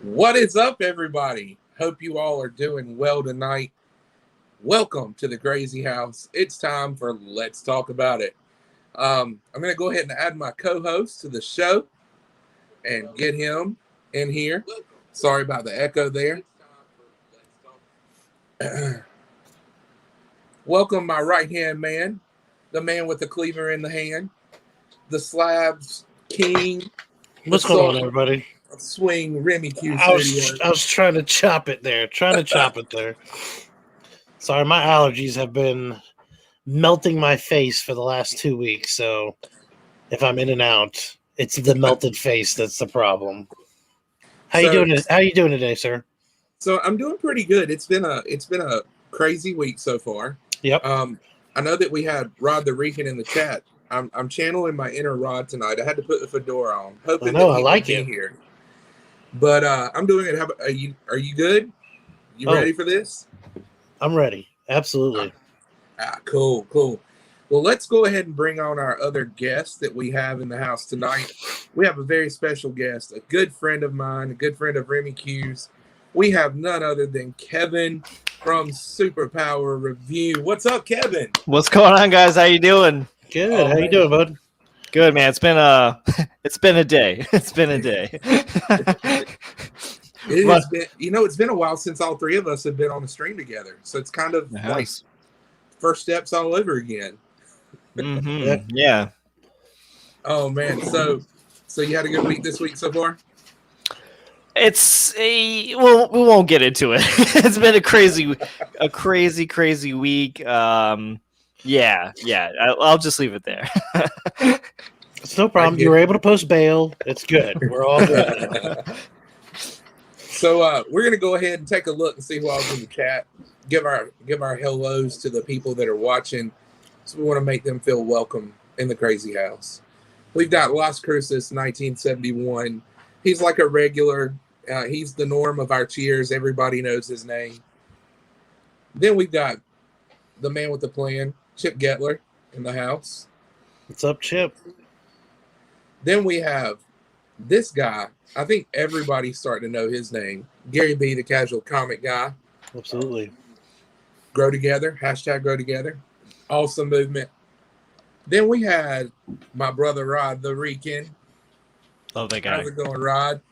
What is up, everybody? Hope you all are doing well tonight. Welcome to the Crazy House. It's time for Let's Talk About It. I'm going to go ahead and add my co-host to the show and get him in here. Sorry about the echo there. Welcome, my right-hand man, the man with the cleaver in the hand, the Slabs King. What's going on, everybody? Swing Remy Q I Studios. was trying to chop it there. Sorry, my allergies have been melting my face for the last 2 weeks. So if I'm in and out, it's the melted face that's the problem. How you doing? How you doing today, sir? So I'm doing pretty good. It's been a crazy week so far. Yep. I know that we had Rod the Rican in the chat. I'm channeling my inner Rod tonight. I had to put the fedora on, hoping that he would be here. But I'm doing it. Are you good? You ready for this? I'm ready. Absolutely. Cool. Well, let's go ahead and bring on our other guests that we have in the house tonight. We have a very special guest, a good friend of mine, a good friend of Remy Q's. We have none other than Kevin from Superpower Review. What's up, Kevin? What's going on, guys? How you doing? Good. How you doing, bud? Good, man. It's been a day. It's been a day. It's been a while since all three of us have been on the stream together. So it's kind of like first steps all over again. Mm-hmm. Yeah. Oh man. So you had a good week this week so far? We won't get into it. It's been a crazy week. Yeah. I'll just leave it there. It's no problem. You were able to post bail. It's good. We're all good. So we're gonna go ahead and take a look and see who else in the chat. Give our hellos to the people that are watching. So we want to make them feel welcome in the Crazy House. We've got Las Cruces 1971. He's like a regular. He's the norm of our cheers. Everybody knows his name. Then we've got the man with the plan, Chip Getler, in the house. What's up, Chip? Then we have this guy. I think everybody's starting to know his name. Gary B, the casual comic guy. Absolutely. Grow Together. # Grow Together. Awesome movement. Then we had my brother Rod the Rican. Love that guy. How's it going, Rod?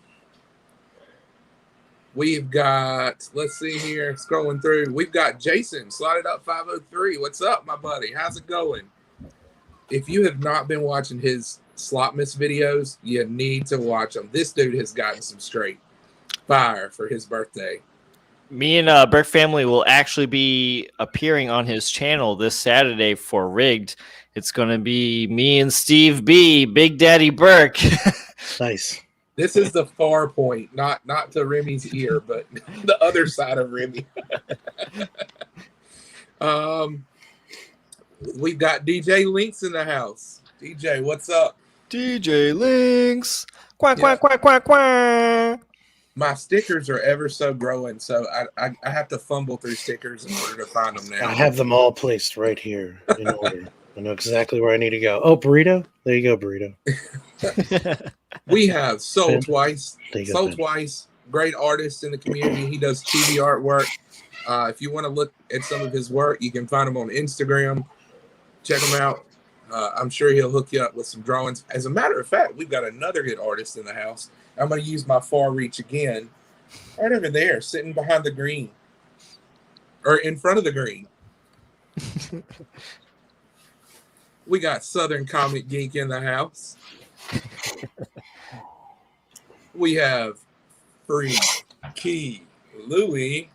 We've got, let's see here, scrolling through. We've got Jason, Slotted Up 503. What's up, my buddy? How's it going? If you have not been watching his Slotmas videos, you need to watch them. This dude has gotten some straight fire for his birthday. Me and Burke Family will actually be appearing on his channel this Saturday for Rigged. It's going to be me and Steve B, Big Daddy Burke. Nice. This is the far point, not to Remy's ear, but the other side of Remy. We've got DJ Links in the house. DJ, what's up? DJ Links. Quack. My stickers are ever so growing, so I have to fumble through stickers in order to find them now. I have them all placed right here in order. I know exactly where I need to go. Oh, Burrito? There you go, Burrito. We have Soul Twice. Soul Twice, great artist in the community. He does chibi artwork. If you want to look at some of his work, you can find him on Instagram. Check him out. I'm sure he'll hook you up with some drawings. As a matter of fact, we've got another good artist in the house. I'm going to use my far reach again. Right over there, sitting behind the green. Or in front of the green. We got Southern Comic Geek in the house. We have Free Key Louie.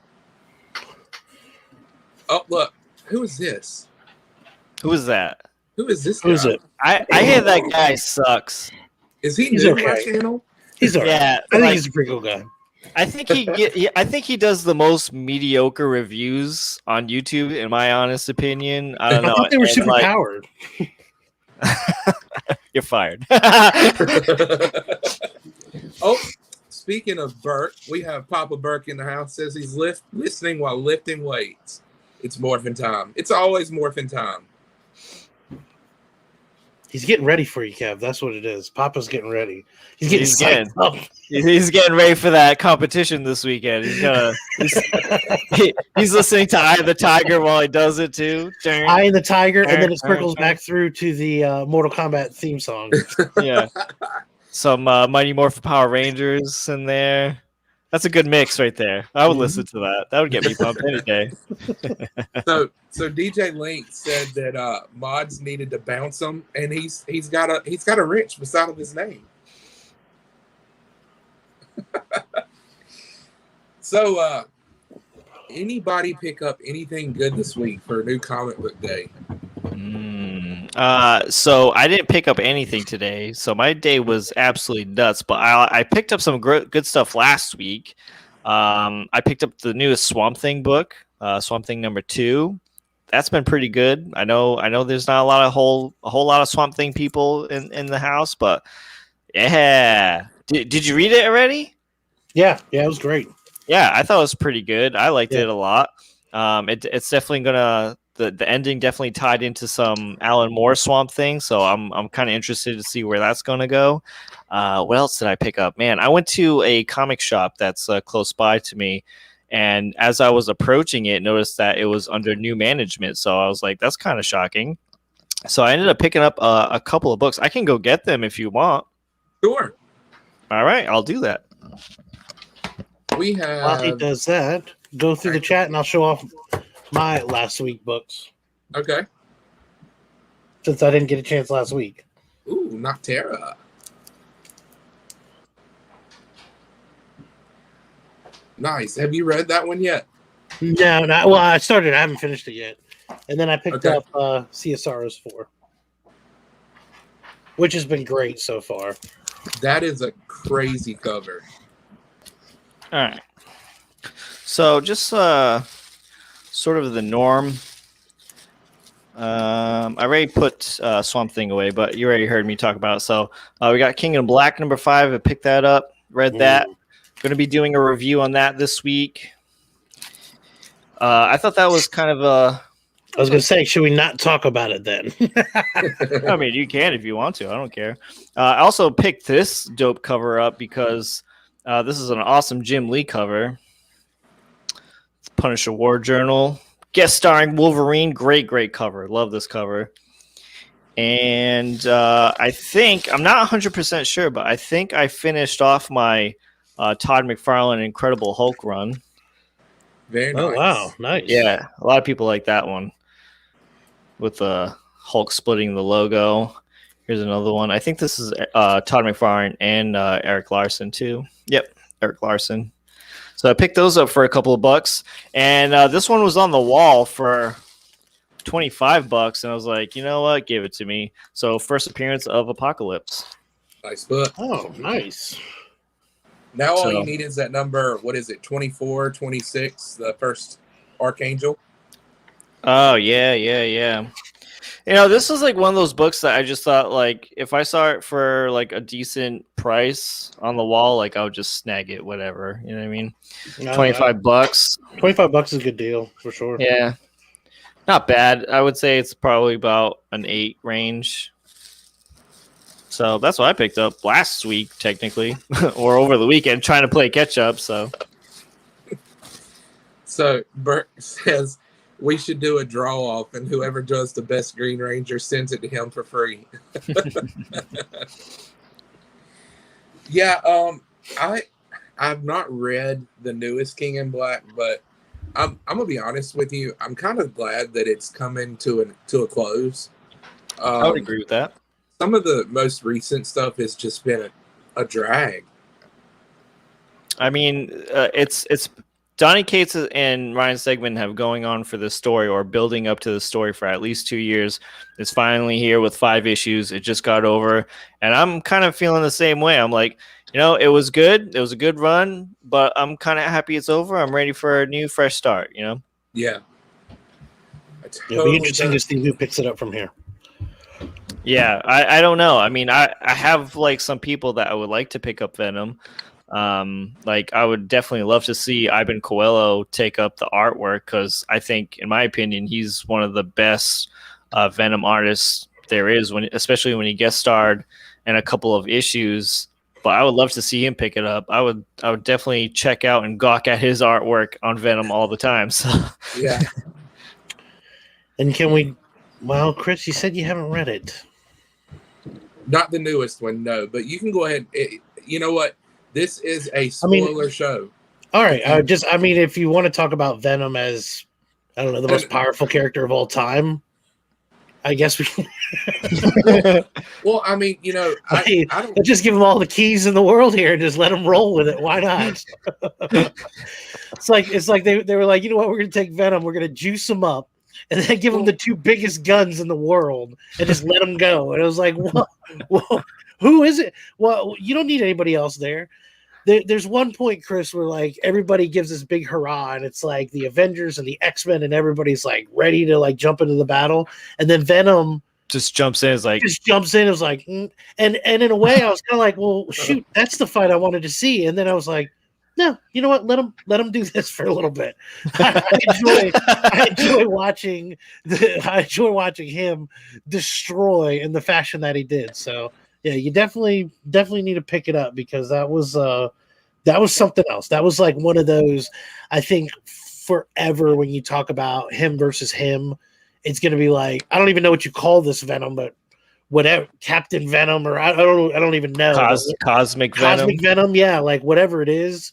Oh, look. Who is this? Who is that? Who is this guy? Who is it? I hear that guy sucks. Is he new to my channel? He's all right. Yeah, I think he's a pretty cool guy. I think he does the most mediocre reviews on YouTube, in my honest opinion. I don't know. I thought they were super powered. You're fired. Oh, speaking of Burke, we have Papa Burke in the house. Says he's listening while lifting weights. It's morphin' time. It's always morphin' time. He's getting ready for you, Kev. That's what it is. Papa's getting ready. He's He's getting psyched up. He's getting ready for that competition this weekend. He's listening to Eye of the Tiger while he does it too. Eye of the Tiger, and then it circles back through to the Mortal Kombat theme song. Yeah, some Mighty Morphin Power Rangers in there. That's a good mix right there. I would listen to that. That would get me pumped any day. So DJ Link said that mods needed to bounce him, and he's got a wrench beside his name. So anybody pick up anything good this week for a new comic book day? So I didn't pick up anything today. So my day was absolutely nuts. But I picked up some good stuff last week. I picked up the newest Swamp Thing book, Swamp Thing #2. That's been pretty good. I know. There's not a whole lot of Swamp Thing people in the house, but yeah. Did you read it already? Yeah, it was great. Yeah, I thought it was pretty good. I liked it a lot. It's definitely gonna. The ending definitely tied into some Alan Moore Swamp Thing, so I'm kind of interested to see where that's gonna go. What else did I pick up? Man, I went to a comic shop that's close by to me, and as I was approaching it, noticed that it was under new management. So I was like, that's kind of shocking. So I ended up picking up a couple of books. I can go get them if you want. Sure. All right, I'll do that. We have. While he does that, go through the chat and I'll show off my last week books. Okay. Since I didn't get a chance last week. Ooh, Noctera. Nice. Have you read that one yet? No, not well. I started. I haven't finished it yet, and then I picked up CSR's 4, which has been great so far. That is a crazy cover. All right. So just sort of the norm. I already put Swamp Thing away, but you already heard me talk about it. So we got Kingdom Black #5. I picked that up, read that. Going to be doing a review on that this week. I thought that was kind of a... I was going to say, should we not talk about it then? I mean, you can if you want to. I don't care. I also picked this dope cover up because this is an awesome Jim Lee cover. It's Punisher War Journal. Guest starring Wolverine. Great cover. Love this cover. And I think, I'm not 100% sure, but I think I finished off my Todd McFarlane Incredible Hulk run. Very nice. Oh, wow. Nice. Yeah, a lot of people like that one. With the Hulk splitting the logo. Here's another one. I think this is Todd McFarlane and Eric Larson too. Yep, Eric Larson. So I picked those up for a couple of bucks, and this one was on the wall for $25, and I was like, you know what, give it to me. So first appearance of Apocalypse. Nice book. Oh, nice. Now all you need is that number. What is it? 24, 26. The first Archangel. Oh yeah. You know, this was like one of those books that I just thought, like, if I saw it for like a decent price on the wall, like I would just snag it, whatever. You know what I mean? $25. $25 is a good deal for sure. Yeah, not bad. I would say it's probably about an 8 range. So that's what I picked up last week, technically, or over the weekend, trying to play catch up. So Bert says we should do a draw off, and whoever draws the best Green Ranger sends it to him for free. Yeah, I've not read the newest King in Black, but I'm gonna be honest with you. I'm kind of glad that it's coming to a close. I would agree with that. Some of the most recent stuff has just been a drag. I mean, it's Donny Cates and Ryan Stegman have going on for this story or building up to the story for at least 2 years. It's finally here with 5 issues. It just got over, and I'm kind of feeling the same way. I'm like, you know, it was good. It was a good run, but I'm kind of happy it's over. I'm ready for a new, fresh start. You know? Yeah. It'll be interesting to see who picks it up from here. Yeah, I don't know. I mean, I have like some people that I would like to pick up Venom. Like I would definitely love to see Ivan Coelho take up the artwork because I think, in my opinion, he's one of the best Venom artists there is, especially when he guest starred in a couple of issues. But I would love to see him pick it up. I would definitely check out and gawk at his artwork on Venom all the time. So Yeah. And can we? Well, Chris, you said you haven't read it. Not the newest one, no. But you can go ahead. You know what? This is a spoiler show. All right. If you want to talk about Venom as, I don't know, the most powerful character of all time, I guess we can. Well, I mean, I don't let's just give him all the keys in the world here and just let him roll with it. Why not? It's like they were like, you know what? We're going to take Venom. We're going to juice him up and then give him the two biggest guns in the world and just let him go. And it was like, what? Who is it? Well, you don't need anybody else there. There's one point, Chris, where like everybody gives this big hurrah, and it's like the Avengers and the X-Men, and everybody's like ready to like jump into the battle, and then Venom just jumps in. It was like, and in a way, I was kind of like, well, shoot, that's the fight I wanted to see, and then I was like, no, you know what? Let him do this for a little bit. I enjoy watching him destroy in the fashion that he did. So. Yeah, you definitely need to pick it up because that was something else. That was like one of those, I think, forever when you talk about him versus him, it's gonna be like, I don't even know what you call this Venom, but whatever, Captain Venom, or I don't even know. Cosmic Venom. Cosmic Venom, yeah, like whatever it is,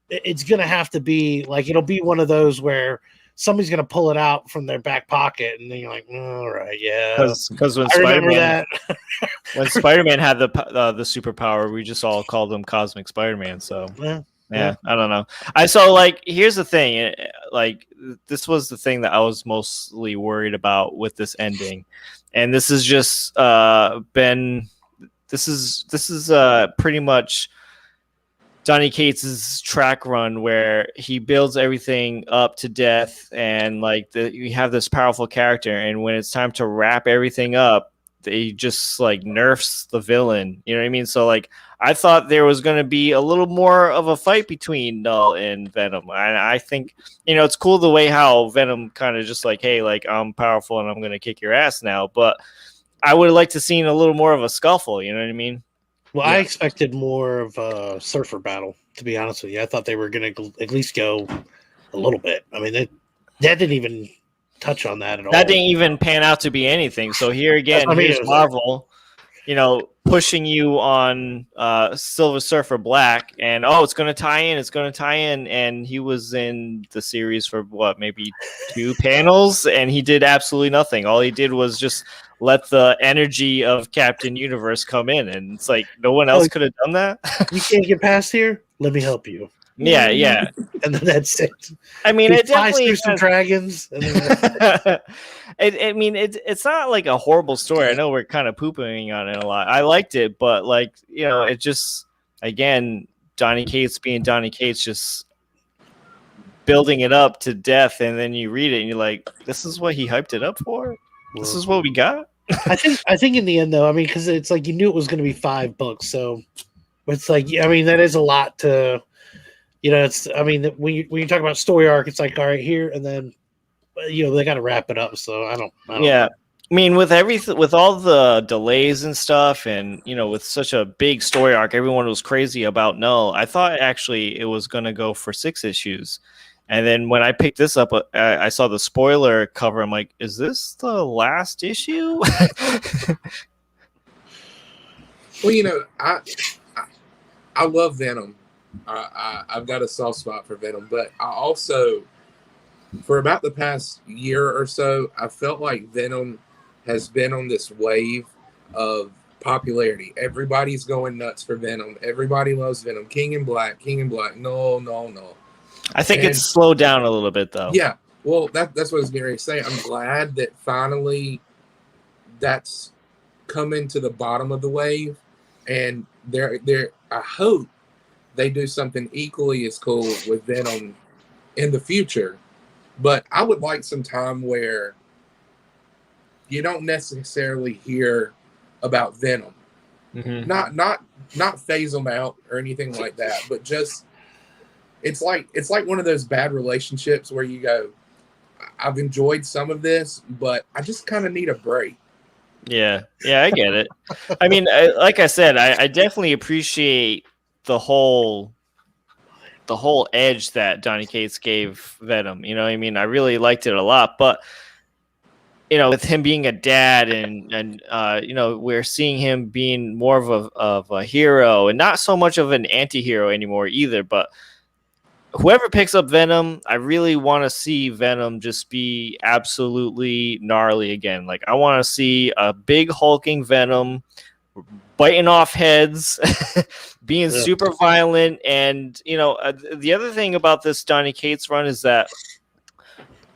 it's gonna have to be like, it'll be one of those where somebody's gonna pull it out from their back pocket, and then you're like, all right, yeah. Because when Spider-Man had the superpower, we just all called him Cosmic Spider-Man. So yeah, I don't know. I saw like, here's the thing, like this was the thing that I was mostly worried about with this ending, and this is just this is pretty much Donny Cates' track run where he builds everything up to death, and like you have this powerful character, and when it's time to wrap everything up, they just like nerfs the villain. You know what I mean? So like, I thought there was going to be a little more of a fight between Null and Venom, and I think it's cool the way how Venom kind of just like, hey, like I'm powerful and I'm going to kick your ass now, but I would have liked to seen a little more of a scuffle. You know what I mean? Well, yeah. I expected more of a surfer battle, to be honest with you. I thought they were going to at least go a little bit. I mean, that didn't even touch on that at all. That didn't even pan out to be anything. So here again, here's Marvel, pushing you on Silver Surfer Black, and it's going to tie in, and he was in the series for maybe 2 panels, and he did absolutely nothing. All he did was just let the energy of Captain Universe come in, and it's like no one else could have done that. You can't get past here? Let me help you. Yeah. And then that's it. I mean, it definitely through some dragons. And then it's not like a horrible story. I know we're kind of pooping on it a lot. I liked it, but like, it just, again, Donny Cates being Donny Cates, just building it up to death, and then you read it and you're like, this is what he hyped it up for? This is what we got? I think in the end, though, I mean, because it's like you knew it was going to be 5 books, so it's like, I mean, that is a lot to, it's, I mean, when you talk about story arc, it's like, all right, here, and then, they got to wrap it up. So I don't yeah. know. I mean, with everything, with all the delays and stuff, and with such a big story arc, everyone was crazy about Null. I thought actually it was going to go for 6 issues. And then when I picked this up, I saw the spoiler cover. I'm like, is this the last issue? Well, I love Venom. I've got a soft spot for Venom, but I also, for about the past year or so, I felt like Venom has been on this wave of popularity. Everybody's going nuts for Venom. Everybody loves Venom. King in Black. No. I think it's slowed down a little bit, though. Yeah, well, that's what I was getting ready to say. I'm glad that finally that's coming to the bottom of the wave, and I hope they do something equally as cool with Venom in the future. But I would like some time where you don't necessarily hear about Venom, not phase them out or anything like that, but just. It's like one of those bad relationships where you go, I've enjoyed some of this, but I just kind of need a break. Yeah, I get it. I mean, like I said, I definitely appreciate the whole edge that Donny Cates gave Venom. You know what I mean? I really liked it a lot, but with him being a dad and we're seeing him being more of a hero and not so much of an anti-hero anymore either. But whoever picks up Venom, I really want to see Venom just be absolutely gnarly again. Like, I want to see a big hulking Venom biting off heads, being super violent. And, the other thing about this Donny Cates run is that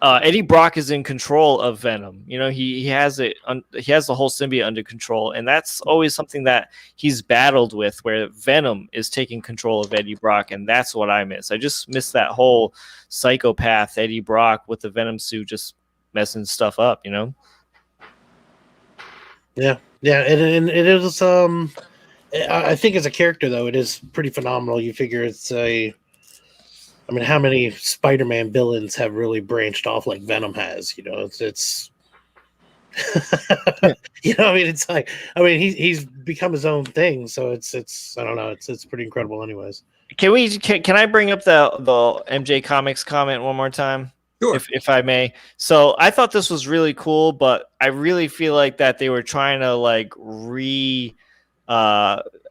Eddie Brock is in control of Venom. He has it. He has the whole symbiote under control, and that's always something that he's battled with, where Venom is taking control of Eddie Brock, and that's what I miss. I just miss that whole psychopath Eddie Brock with the Venom suit just messing stuff up. Yeah, and it is. I think as a character though, it is pretty phenomenal. You figure how many Spider-Man villains have really branched off like Venom has? It's it's like, he's become his own thing. So it's I don't know. It's pretty incredible. Anyways, can I bring up the MJ Comics comment one more time? Sure. If I may. So I thought this was really cool, but I really feel like that they were trying to like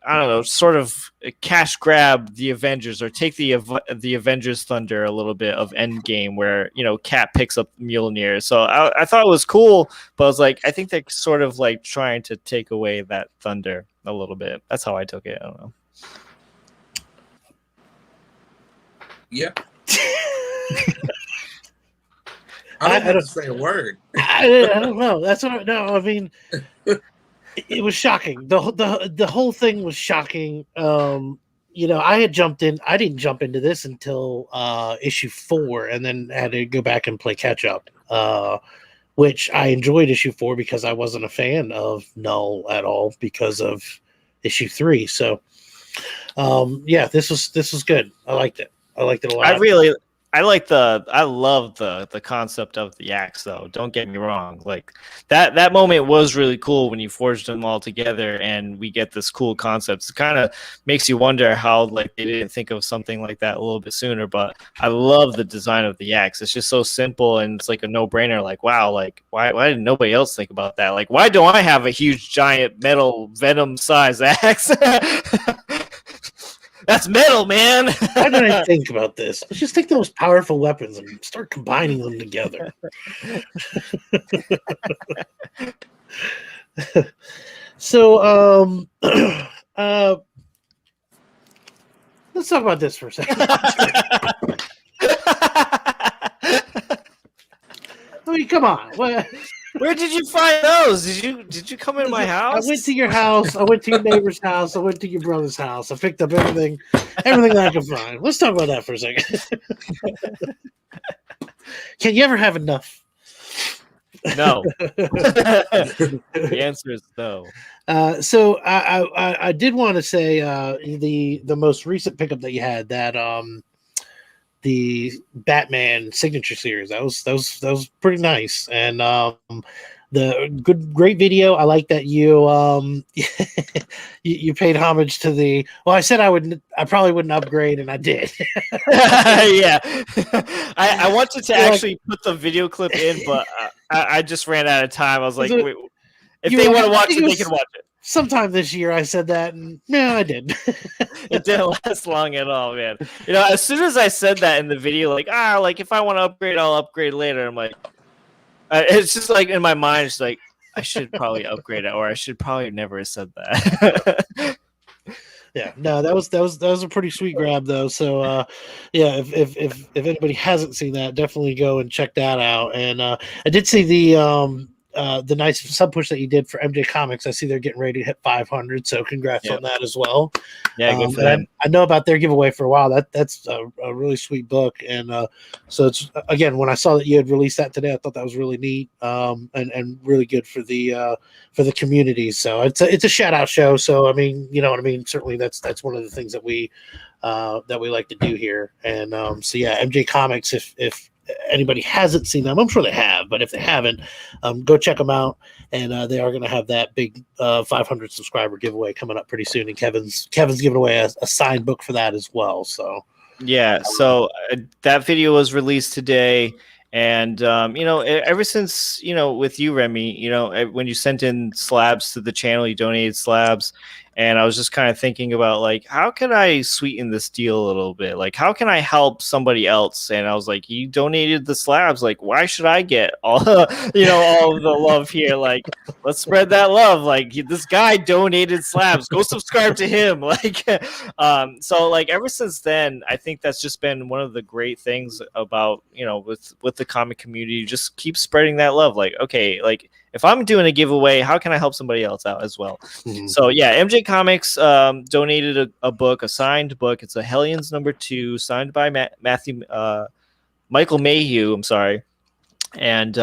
I don't know, sort of cash grab the Avengers or take the Avengers thunder a little bit of Endgame, where Cap picks up Mjolnir. So I thought it was cool, but I was like, I think they're sort of like trying to take away that thunder a little bit. That's how I took it. I don't know. Yeah. I don't say a word. I don't know. That's what. No, I mean. It was shocking. The whole thing was shocking. I had jumped in. I didn't jump into this until issue 4, and then had to go back and play catch up. Which I enjoyed issue 4 because I wasn't a fan of Null at all because of issue 3. So, this was good. I liked it. I liked it a lot. I love the concept of the axe, though. Don't get me wrong. Like that moment was really cool when you forged them all together and we get this cool concept. It kind of makes you wonder how like they didn't think of something like that a little bit sooner. But I love the design of the axe. It's just so simple and it's like a no-brainer. Like, wow, like why didn't nobody else think about that? Like, why don't I have a huge giant metal Venom size axe? That's metal, man. Why did I think about this? Let's just take those powerful weapons and start combining them together. So, let's talk about this for a second. I mean, come on. Where did you find those? Did you come in my house? I went to your house. I went to your neighbor's house. I went to your brother's house. I picked up everything that I could find. Let's talk about that for a second. Can you ever have enough? No. The answer is no. So I did want to say the most recent pickup that you had, that the Batman signature series, that was pretty nice, and great video. I like that you you paid homage to the. Well, I said I probably wouldn't upgrade, and I did. Yeah, I wanted to actually put the video clip in, but I just ran out of time. I was like, wait, if they want to watch it, they can watch it. Sometime this year I said that, and no, I didn't. It didn't last long at all, man. As soon as I said that in the video, like if I want to upgrade, I'll upgrade later. I'm like, it's just like in my mind, it's like I should probably upgrade it, or I should probably never have said that. Yeah, no, that was a pretty sweet grab though. So, if anybody hasn't seen that, definitely go and check that out. And I did see the nice sub push that you did for MJ Comics. I see they're getting ready to hit 500, so congrats on that as well. Yeah, good for them. I know about their giveaway for a while. That's a really sweet book, and so it's, again, when I saw that you had released that today, I thought that was really neat, and really good for the community. So it's a shout out show. So I mean, you know what I mean. Certainly, that's one of the things that we like to do here. And so yeah, MJ Comics. If anybody hasn't seen them, I'm sure they have, but if they haven't, go check them out. And they are going to have that big 500 subscriber giveaway coming up pretty soon. And Kevin's giving away a signed book for that as well. So yeah, so that video was released today. And, ever since, with you, Remy, when you sent in slabs to the channel, you donated slabs. And I was just kind of thinking about, like, how can I sweeten this deal a little bit? Like, how can I help somebody else? And I was like, you donated the slabs. Like, why should I get all of the love here? Like, let's spread that love. Like, this guy donated slabs. Go subscribe to him. Like, so, like, ever since then, I think that's just been one of the great things about, with the comic community. Just keep spreading that love. Like, okay, like, if I'm doing a giveaway, how can I help somebody else out as well? Mm-hmm. So yeah, MJ Comics donated a book, a signed book. It's a Hellions #2, signed by Michael Mayhew. I'm sorry. And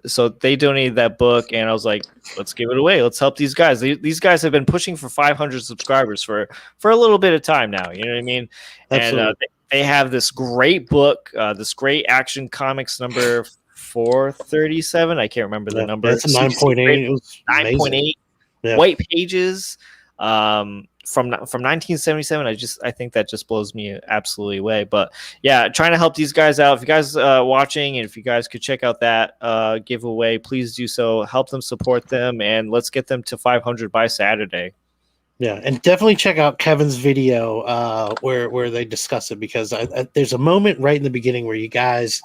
so they donated that book, and I was like, let's give it away. Let's help these guys. These guys have been pushing for 500 subscribers for a little bit of time now. You know what I mean? Absolutely. And they have this great book, this great Action Comics number 437. I can't remember the number. It's a 9.8. It was 9.8 white pages from 1977. I think that just blows me absolutely away. But yeah, trying to help these guys out. If you guys watching, and if you guys could check out that giveaway, please do so. Help them, support them, and let's get them to 500 by Saturday. Yeah, and definitely check out Kevin's video where they discuss it, because there's a moment right in the beginning where you guys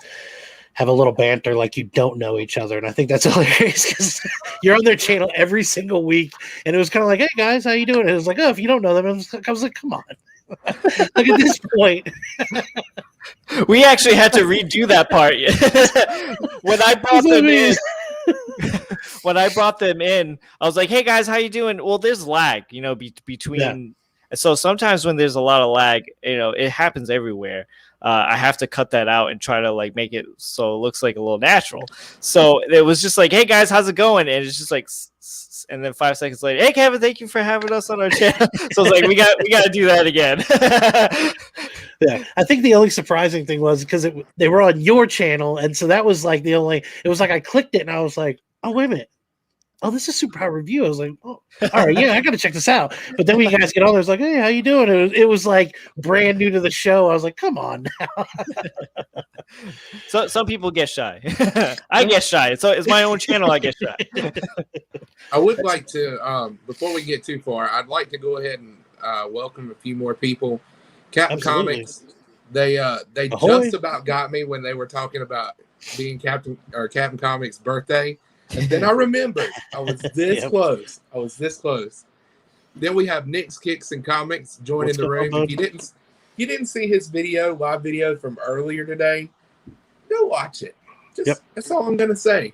have a little banter like you don't know each other, and I think that's hilarious because you're on their channel every single week, and it was kind of like, hey guys, how you doing? And it was like, oh, if you don't know them, I was like, come on. Look at this point. We actually had to redo that part. When I brought them in, I was like, hey guys, how you doing? Well, there's lag, between. Yeah. So sometimes when there's a lot of lag, it happens everywhere. I have to cut that out and try to like make it so it looks like a little natural. So it was just like, hey guys, how's it going? And it's just like, and then 5 seconds later, hey Kevin, thank you for having us on our channel. So it's like, we got to do that again. Yeah, I think the only surprising thing was because they were on your channel, and so that was like it was like I clicked it and I was like, oh wait a minute. Oh, this is Superpower Review. I was like, oh, all right, yeah, I got to check this out. But then when you guys get on there, it's like, hey, how you doing? It was like brand new to the show. I was like, come on now. So some people get shy. I get shy. So it's my own channel. I get shy. I would like to, before we get too far, I'd like to go ahead and welcome a few more people. Captain Comics, they just about got me when they were talking about being Captain Comics' birthday. And then I remembered I was this close. I was this close. Then we have Nick's Kicks and Comics joining the room. If you didn't see his live video from earlier today, go watch it. That's all I'm gonna say.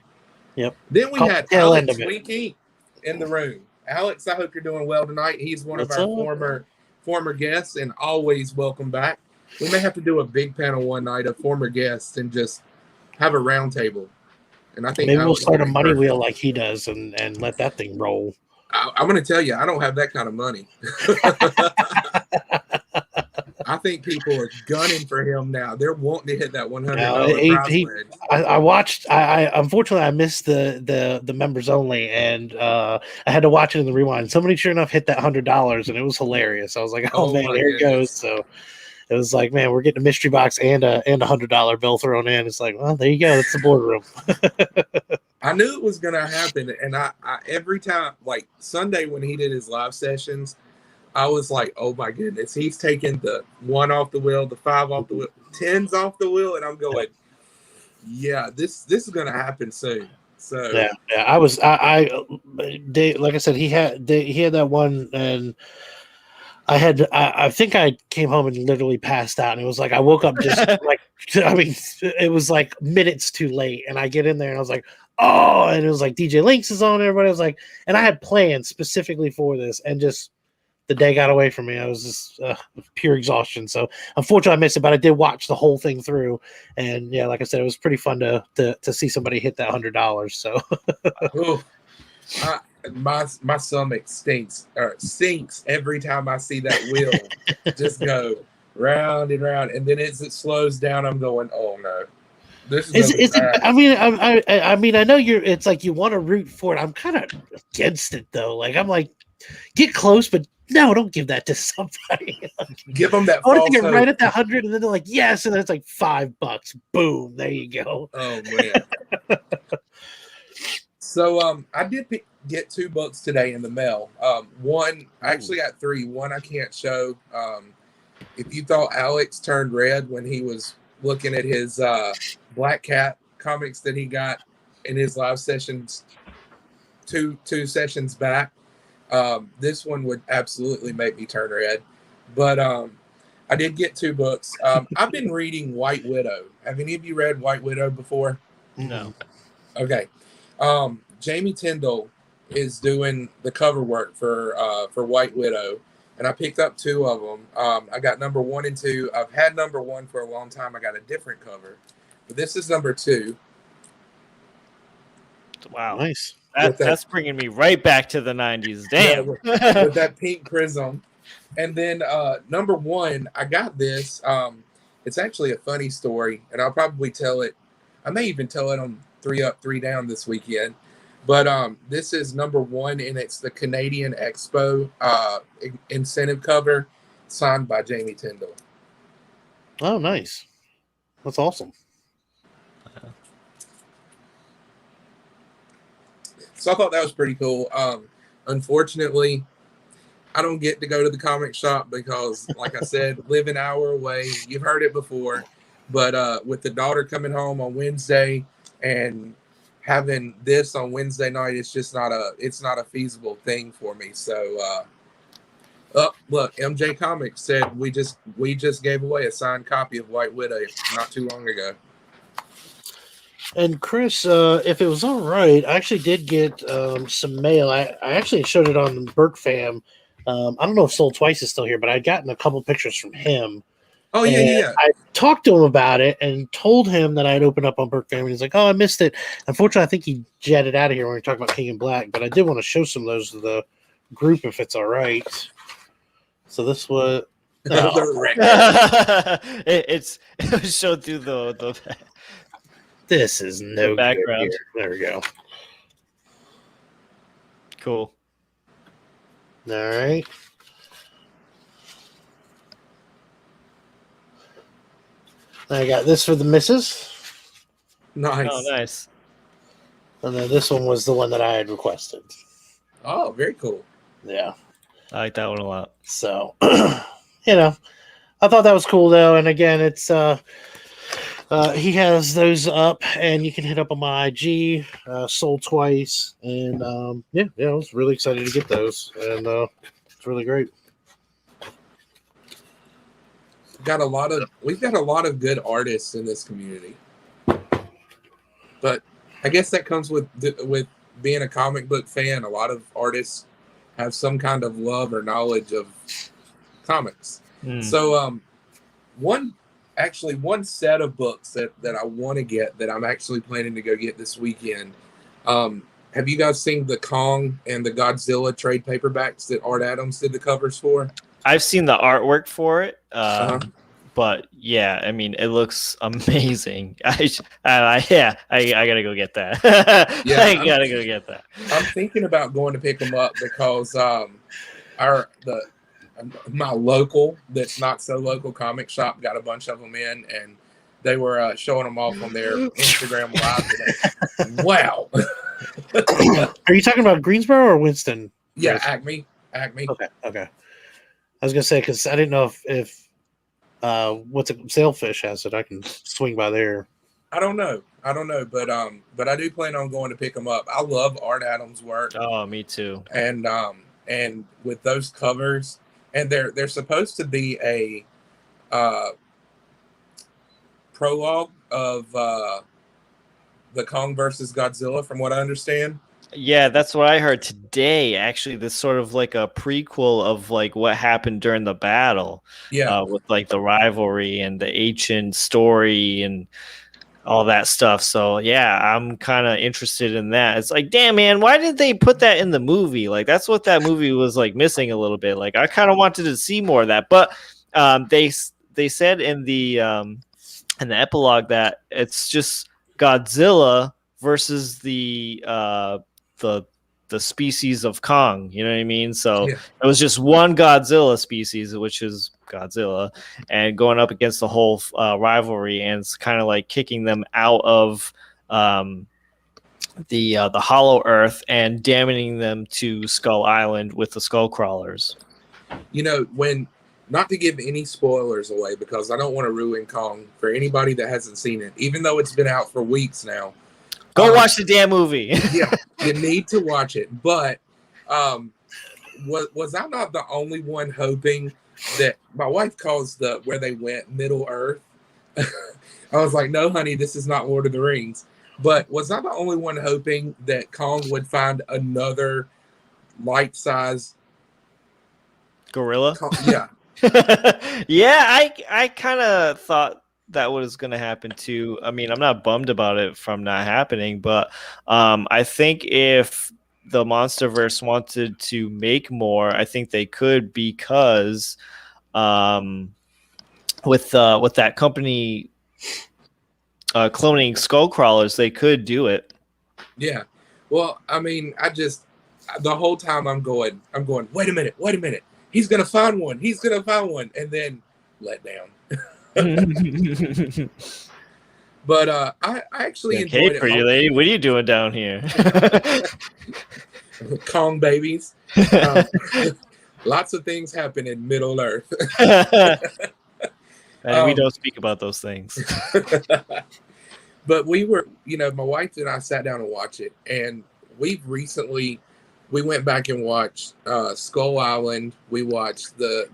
Yep. Then we had Alex Winky in the room. Alex, I hope you're doing well tonight. He's one of our former guests, and always welcome back. We may have to do a big panel one night of former guests and just have a round table. And I think maybe we'll start a money wheel like he does and let that thing roll. I'm going to tell you, I don't have that kind of money. I think people are gunning for him now. They're wanting to hit that $100 prize wedge. I watched. I unfortunately I missed the members only, and I had to watch it in the rewind. Somebody sure enough hit that $100, and it was hilarious. I was like, oh man, there it goes. So it was like, man, we're getting a mystery box and a $100 bill thrown in. It's like, well, there you go. It's the boardroom. I knew it was going to happen. And I every time, like Sunday when he did his live sessions, I was like, oh my goodness, he's taking the 1 off the wheel, the 5 off the wheel, 10s off the wheel. And I'm going, yeah, this is going to happen soon. So yeah. Dave, like I said, he had that one, and I think I came home and literally passed out, and it was like I woke up just like, I mean, it was like minutes too late, and I get in there and I was like, oh, and it was like DJ Lynx is on. Everybody was like, and I had plans specifically for this, and just the day got away from me. I was just pure exhaustion. So unfortunately, I missed it, but I did watch the whole thing through, and yeah, like I said, it was pretty fun to see somebody hit that $100. So. My stomach sinks every time I see that wheel just go round and round, and then as it slows down, I'm going, oh no. This Is is it? I mean, I know you're. It's like you want to root for it. I'm kind of against it though. Like I'm like, get close, but no, don't give that to somebody. give them that I want to false get hope. right at that 100, and then they're like, yes, and then it's like $5. Boom, there you go. Oh man. So I did get 2 books today in the mail. One, I actually got 3. One I can't show. If you thought Alex turned red when he was looking at his Black Cat comics that he got in his live sessions two sessions back, this one would absolutely make me turn red. But I did get 2 books. I've been reading White Widow. Have any of you read White Widow before? No. Okay. Jamie Tyndall is doing the cover work for White Widow, and I picked up 2 of them. I got number 1 and 2. I've had number 1 for a long time. I got a different cover, but this is number 2. Wow, Nice. That's bringing me right back to the 90s. Damn. Yeah, with that pink prism. And then number 1, I got this. It's actually a funny story, and I'll probably tell it. I may even tell it on 3 Up, 3 Down this weekend. But this is number 1, and it's the Canadian Expo incentive cover signed by Jamie Tyndall. Oh, nice. That's awesome. So I thought that was pretty cool. Unfortunately, I don't get to go to the comic shop because, like I said, live an hour away. You've heard it before. But with the daughter coming home on Wednesday and having this on Wednesday night, it's just not a feasible thing for me. So look, MJ Comics said we just gave away a signed copy of White Widow not too long ago. And Chris, if it was all right, I actually did get some mail. I actually showed it on Burke Fam. I don't know if Sold Twice is still here, but I'd gotten a couple pictures from him. Oh, yeah. I talked to him about it and told him that I'd opened up on Burke Fam. And he's like, oh, I missed it. Unfortunately, I think he jetted out of here when we talked about King in Black, but I did want to show some of those to the group if it's all right. So this was... it was showed through the This is no background. There we go. Cool. All right. I got this for the missus. Nice. Oh, nice. And then this one was the one that I had requested. Oh, very cool. Yeah. I like that one a lot. So, I thought that was cool though. And again, it's he has those up, and you can hit up on my IG, Sold Twice, and I was really excited to get those, and it's really great. We've got a lot of good artists in this community, but I guess that comes with being a comic book fan. A lot of artists have some kind of love or knowledge of comics. So one set of books that I want to get, that I'm actually planning to go get this weekend. Have you guys seen the Kong and the Godzilla trade paperbacks that Art Adams did the covers for? I've seen the artwork for it, but yeah, I mean, it looks amazing. I gotta go get that. Yeah, I gotta go get that. I'm thinking about going to pick them up because my local, that's not so local comic shop got a bunch of them in, and they were showing them off on their Instagram live today. Wow. Are you talking about Greensboro or Winston? Yeah, Acme. Okay. I was gonna say, because I didn't know if what's it, Sailfish has it. I can swing by there. I don't know, but I do plan on going to pick them up. I love Art Adams' work. Oh, me too. And with those covers, and they're supposed to be a prologue of the Kong versus Godzilla, from what I understand. Yeah, that's what I heard today. Actually, this sort of like a prequel of like what happened during the battle. Yeah, with like the rivalry and the ancient story and all that stuff. So yeah, I'm kind of interested in that. It's like, damn man, why didn't they put that in the movie? Like that's what that movie was like missing a little bit. Like I kind of wanted to see more of that, but they said in the and the epilogue that it's just Godzilla versus the species of Kong. You know what I mean? So Yeah. it was just one Godzilla species, which is Godzilla, and going up against the whole rivalry, and it's kind of like kicking them out of the Hollow Earth and damning them to Skull Island with the Skull Crawlers. You know, when not to give any spoilers away because I don't want to ruin Kong for anybody that hasn't seen it, even though it's been out for weeks now. Go watch the damn movie. Yeah, you need to watch it. But was I not the only one hoping that my wife calls where they went Middle Earth? I was like, no, honey, this is not Lord of the Rings. But was I the only one hoping that Kong would find another light-size gorilla? Yeah. Yeah, I kind of thought that was going to happen too. I mean, I'm not bummed about it from not happening, but I think if the MonsterVerse wanted to make more, I think they could, because with that company cloning skull crawlers, they could do it. Yeah. Well, I mean, the whole time I'm going, wait a minute. He's going to find one. And then let down. But I actually enjoyed it. Pretty lady, what are you doing down here? Kong babies. Lots of things happen in Middle Earth. And we don't speak about those things. But we my wife and I sat down and watched it, and we went back and watched Skull Island. We watched the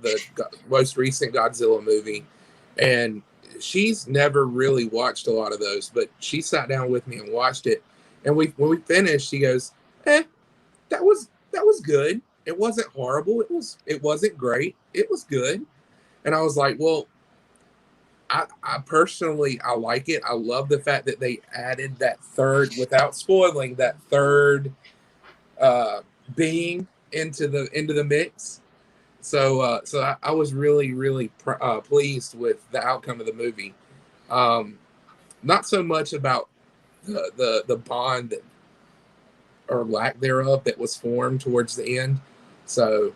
most recent Godzilla movie, and she's never really watched a lot of those, but she sat down with me and watched it. And when we finished, she goes, that was good. It wasn't horrible. It wasn't great. It was good. And I was like, well, I personally, I like it. I love the fact that they added that third, without spoiling, that third being into the mix. So I was really, really pleased with the outcome of the movie. Not so much about the bond that, or lack thereof, that was formed towards the end. So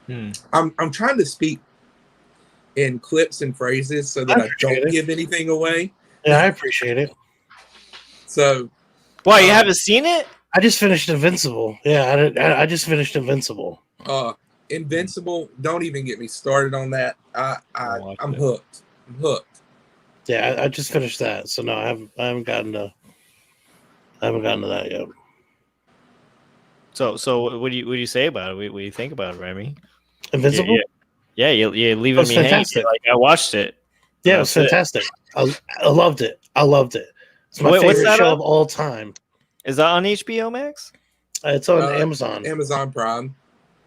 I'm trying to speak in clips and phrases so that I don't give anything away. Yeah, I appreciate it. So, why, you haven't seen it? I just finished Invincible. Yeah, I just finished Invincible. Invincible, don't even get me started on that. I'm hooked. Yeah, I just finished that. So no, I haven't gotten to that yet. So what do you say about it? What do you think about it, Remy? Invincible? Yeah, you're leaving me hanging. Like, I watched it. Yeah, it was fantastic. I loved it. It's my favorite show of all time. Is that on HBO Max? It's on Amazon. Amazon Prime.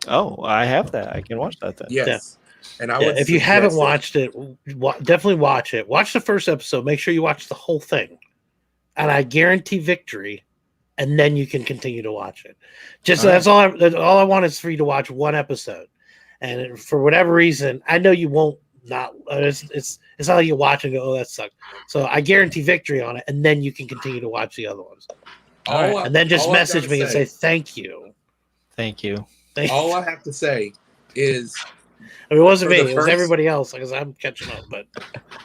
Oh, I have that. I can watch that then. Yes. Yeah. And if you haven't watched it, definitely watch it. Watch the first episode. Make sure you watch the whole thing. And I guarantee victory. And then you can continue to watch it. That's all I want is for you to watch one episode. And for whatever reason, I know you won't not. It's not like you watch and go, oh, that sucked. So I guarantee victory on it, and then you can continue to watch the other ones. And then just message me and say thank you. Thank you. All I have to say is, it wasn't me. It was everybody else, because I'm catching up. But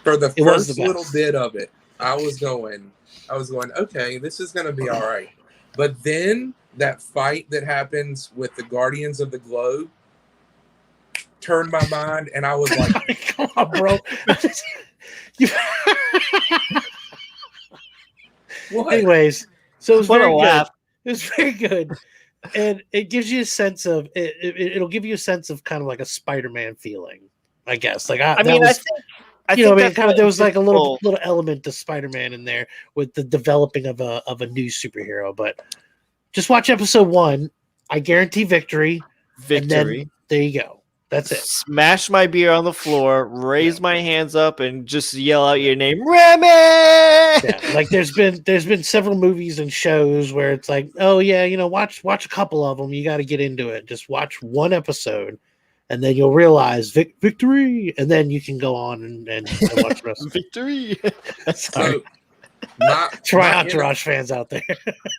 for the first little bit of it, I was going, okay, this is going to be all right. But then that fight that happens with the Guardians of the Globe turned my mind, and I was like, come on, bro. Anyways, so it was very good. It was very good. And it gives you a sense of it'll give you a sense of kind of like a Spider-Man feeling, I guess. Like I think there was like a little element to Spider-Man in there with the developing of a new superhero. But just watch episode 1. I guarantee victory. And then there you go. That's it. Smash my beer on the floor, raise my hands up, and just yell out your name, Remy. Yeah, like there's been several movies and shows where it's like, oh yeah, watch a couple of them. You got to get into it. Just watch one episode, and then you'll realize victory, and then you can go on and watch the rest. Victory. So my Entourage fans out there.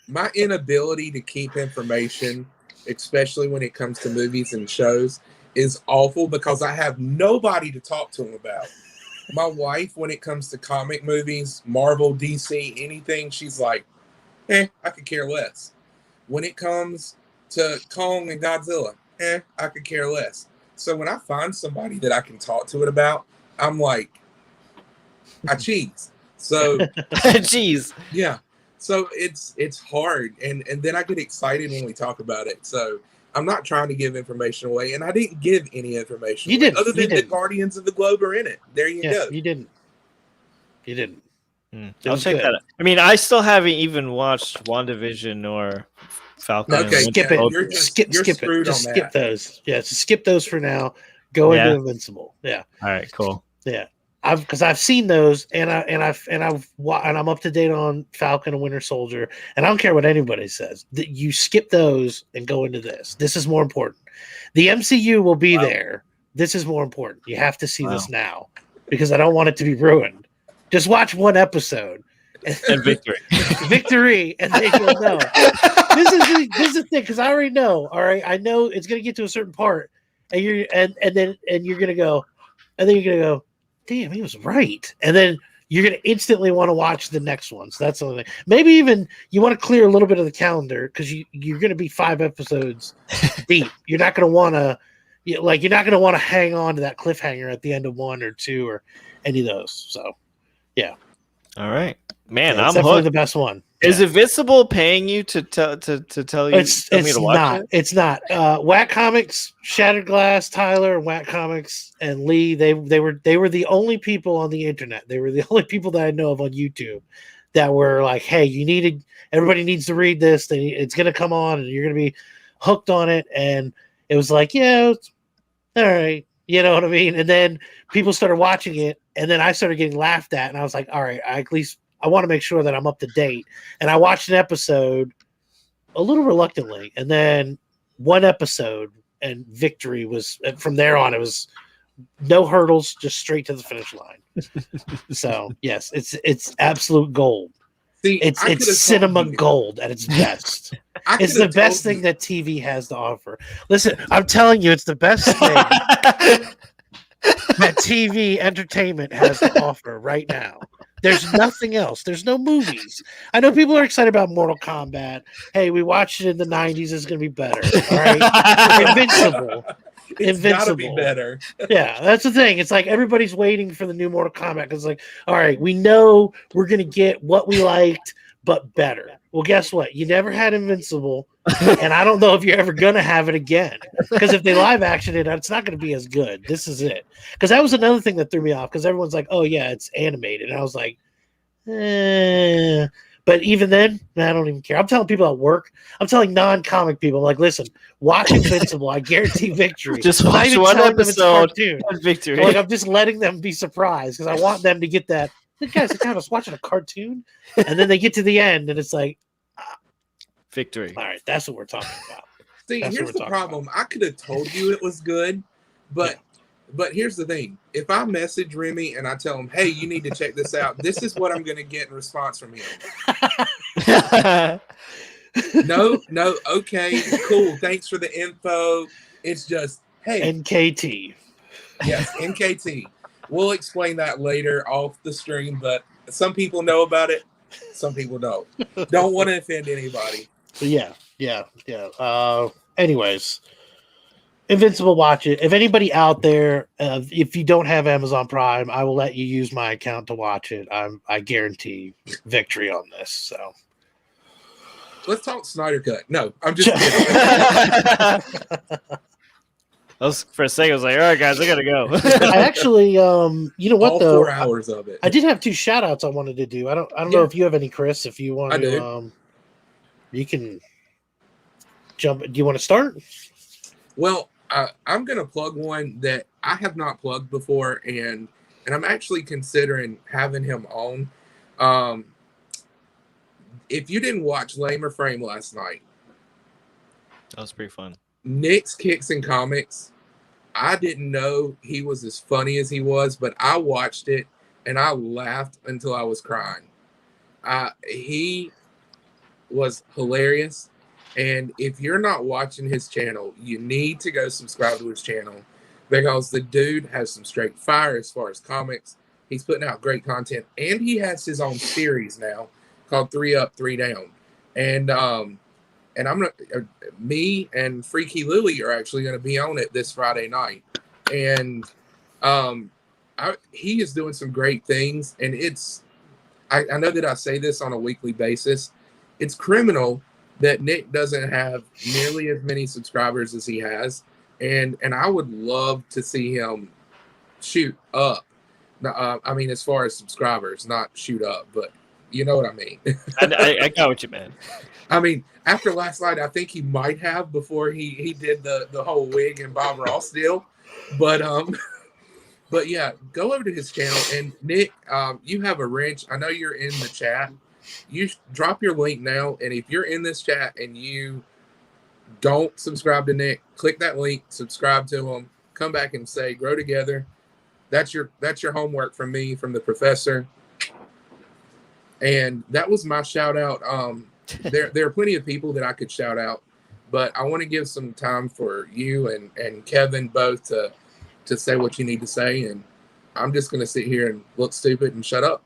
My inability to keep information, especially when it comes to movies and shows, is awful because I have nobody to talk to them about. My wife, when it comes to comic movies, Marvel, DC, anything, she's like, I could care less. When it comes to Kong and Godzilla, I could care less. So when I find somebody that I can talk to it about, I'm like, I cheese. So Jeez. yeah. So it's hard. And then I get excited when we talk about it. So I'm not trying to give information away. And I didn't give any information You away, didn't. other than You the didn't. Guardians of the Globe are in it. There you go. You didn't. I'll check that out. I mean, I still haven't even watched WandaVision or Falcon. Okay, skip yeah, it. you're Skip it. Just skip that. those. Yeah, just skip those for now. Go into Invincible. Yeah. All right, cool. Yeah. I've seen those, and I'm up to date on Falcon and Winter Soldier, and I don't care what anybody says. You skip those and go into this. This is more important. The MCU will be there. This is more important. You have to see this now because I don't want it to be ruined. Just watch one episode and victory, and then you'll know. This is the thing because I already know. All right, I know it's gonna get to a certain part, and you're gonna go, damn, he was right. And then you're going to instantly want to watch the next one. So that's the only thing. Maybe even you want to clear a little bit of the calendar because you're going to be 5 episodes deep. You're not going to want to, you're not going to want to hang on to that cliffhanger at the end of 1 or 2 or any of those. So, yeah. All right, man, Yeah, I'm definitely hooked. the best one. Is Invincible paying you to tell you? It's not. It's not. Whack Comics, Shattered Glass, Tyler, Whack Comics, and Lee. They were the only people on the internet. They were the only people that I know of on YouTube that were like, "Hey, everybody needs to read this. It's going to come on, and you're going to be hooked on it." And it was like, yeah, all right, you know what I mean. And then people started watching it, and then I started getting laughed at, and I was like, all right, I want to make sure that I'm up to date. And I watched an episode a little reluctantly. And then one episode and victory was from there on. It was no hurdles, just straight to the finish line. So yes, it's absolute gold. See, it's cinema gold at its best. It's the best thing that TV has to offer. Listen, I'm telling you, it's the best thing that TV entertainment has to offer right now. There's nothing else. There's no movies. I know people are excited about Mortal Kombat. Hey, we watched it in the 90s. It's going to be better. All right. Invincible. It's got to be better. Yeah, that's the thing. It's like everybody's waiting for the new Mortal Kombat because, like, all right, we know we're going to get what we liked, but better. Well, guess what? You never had Invincible, and I don't know if you're ever going to have it again. Because if they live action it, it's not going to be as good. This is it. Because that was another thing that threw me off. Because everyone's like, "Oh yeah, it's animated," and I was like, But even then, I don't even care. I'm telling people at work. I'm telling non-comic people, like, listen, watch Invincible. I guarantee victory. Just watch one episode. Victory. Like, I'm just letting them be surprised because I want them to get that. The guys are was watching a cartoon, and then they get to the end, and it's like, victory. All right, that's what we're talking about. See, here's the problem. I could have told you it was good, but here's the thing. If I message Remy and I tell him, hey, you need to check this out, this is what I'm going to get in response from him. No, okay, cool. Thanks for the info. It's just, hey. NKT. Yes, NKT. We'll explain that later off the stream, but some people know about it. Some people don't. Don't want to offend anybody. Yeah. Anyways, Invincible, watch it. If anybody out there, if you don't have Amazon Prime, I will let you use my account to watch it. I guarantee victory on this. So let's talk Snyder Cut. No, I'm just kidding. For a second, I was like, all right, guys, I gotta go. I actually, you know what, all though? 4 hours of it. I did have 2 shout outs I wanted to do. I don't know if you have any, Chris. If you want to, you can jump. Do you want to start? Well, I'm going to plug one that I have not plugged before, and I'm actually considering having him on. If you didn't watch Lame or Frame last night, that was pretty fun. Nick's Kicks and Comics I didn't know he was as funny as he was, but I watched it and I laughed until I was crying. He was hilarious. And if you're not watching his channel, you need to go subscribe to his channel because the dude has some straight fire as far as comics. He's putting out great content, and he has his own series now called 3 Up, 3 Down. And I'm gonna, me and Freaky Lily are actually gonna be on it this Friday night, and he is doing some great things, and I know that I say this on a weekly basis. It's criminal that Nick doesn't have nearly as many subscribers as he has, and I would love to see him shoot up. I mean, as far as subscribers, not shoot up, but you know what I mean. I got what you meant. I mean, after last night, I think he might have before he did the whole wig and Bob Ross deal, but But yeah, go over to his channel. And Nick, you have a wrench. I know you're in the chat. You drop your link now. And if you're in this chat and you don't subscribe to Nick, click that link, subscribe to him, come back and say, grow together. That's your homework from me, from the professor. And that was my shout out. There are plenty of people that I could shout out, but I want to give some time for you and Kevin both to say what you need to say, and I'm just going to sit here and look stupid and shut up.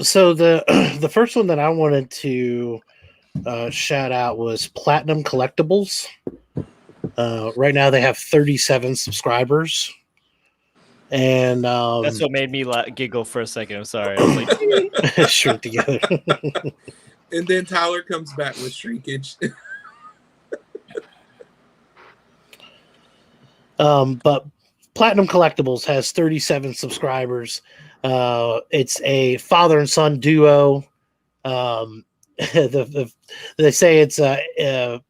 So the first one that I wanted to shout out was Platinum Collectibles. Right now they have 37 subscribers, and that's what made me giggle for a second. I'm sorry. I was like, shrink together. And then Tyler comes back with shrinkage. But Platinum Collectibles has 37 subscribers. It's a father and son duo. They say it's they're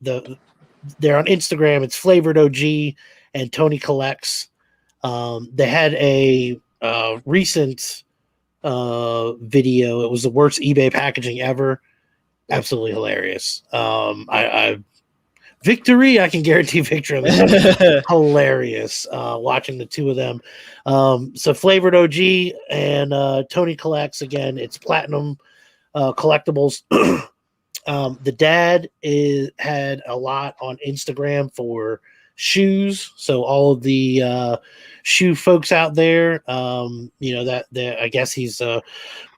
on Instagram. It's Flavored OG and Tony Collects. They had a recent video. It was the worst eBay packaging ever. Absolutely hilarious. Victory, I can guarantee victory on this. Hilarious watching the two of them. So Flavored OG and Tony Collects, again, it's Platinum Collectibles. The dad had a lot on Instagram for shoes. So all of the shoe folks out there, that I guess he's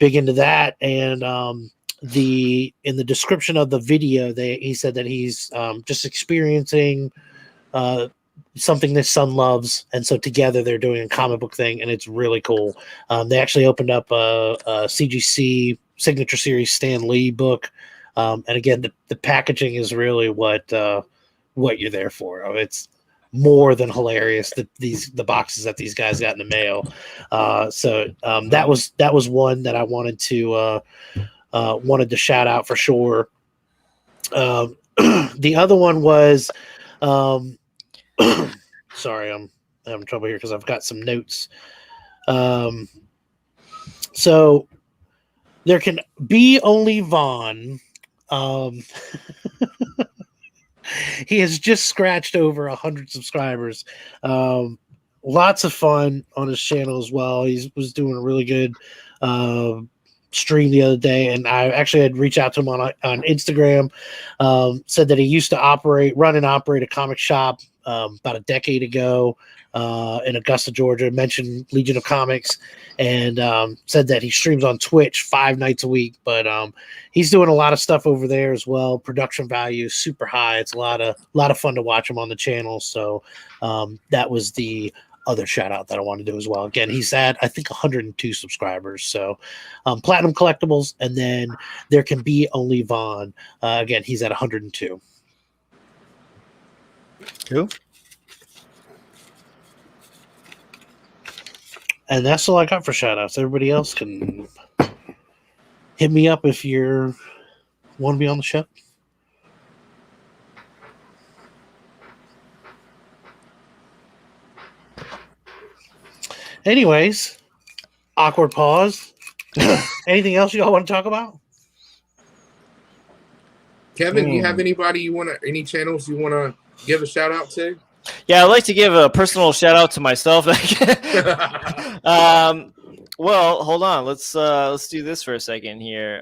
big into that. And in the description of the video, he said that he's just experiencing something his son loves, and so together they're doing a comic book thing, and it's really cool. They actually opened up a CGC Signature Series Stan Lee book, and again, the packaging is really what you're there for. It's more than hilarious that the boxes that these guys got in the mail. So that was one that I wanted to shout out for sure. The other one was, sorry, I'm having trouble here because I've got some notes. So there can be only Vaughn. He has just scratched over 100 subscribers. Lots of fun on his channel as well. He was doing a really good stream the other day, and I actually had reached out to him on Instagram. Said that he used to run and operate a comic shop about a decade ago in Augusta, Georgia. Mentioned Legion of Comics, and said that he streams on Twitch 5 nights a week. But he's doing a lot of stuff over there as well. Production value is super high. It's a lot of fun to watch him on the channel. So that was the other shout out that I want to do as well. Again, he's at, I think, 102 subscribers. So Platinum Collectibles, and then there can be only Vaughn. Again, he's at 102. Cool. And that's all I got for shout outs. Everybody else can hit me up if you want to be on the show. Anyways, awkward pause. Anything else you all want to talk about? Kevin, you have anybody any channels you want to give a shout out to? Yeah, I'd like to give a personal shout out to myself. Well, hold on. Let's do this for a second here.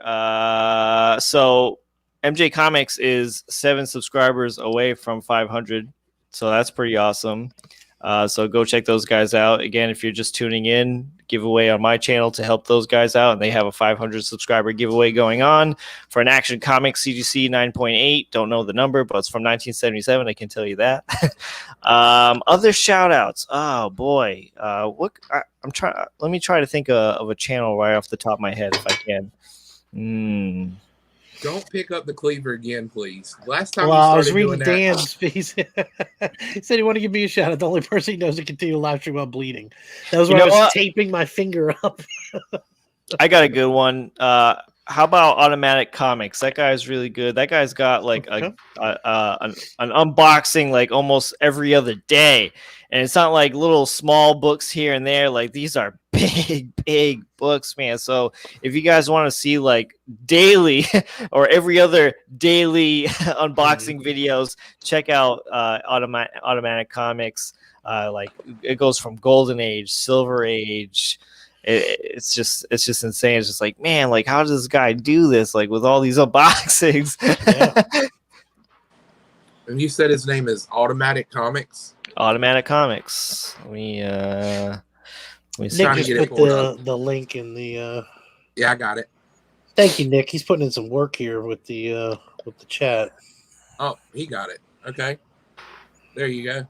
So MJ Comics is 7 subscribers away from 500, so that's pretty awesome. So go check those guys out. Again, if you're just tuning in, giveaway on my channel to help those guys out, and they have a 500 subscriber giveaway going on for an Action Comics CGC 9.8. Don't know the number, but it's from 1977. I can tell you that. Other shout outs. Oh boy. I'm trying. Let me try to think of a channel right off the top of my head if I can. Don't pick up the cleaver again, please. Last time I was reading doing that, Dan's piece. He said he wanted to give me a shout out. The only person he knows to continue live stream while bleeding. That was when I was taping my finger up. I got a good one. How about Automatic Comics? That guy's really good. That guy's got like an unboxing like almost every other day. And it's not like little small books here and there. Like these are big books, man. So if you guys want to see like daily or every other daily unboxing videos, check out Automatic Comics. Like it goes from Golden Age, Silver Age. It's just insane. It's just like, man, like how does this guy do this? Like with all these unboxings. Yeah. And you said his name is Automatic Comics. Automatic Comics. We Nick just put the link in the. Yeah, I got it. Thank you, Nick. He's putting in some work here with the chat. Oh, he got it. Okay, there you go.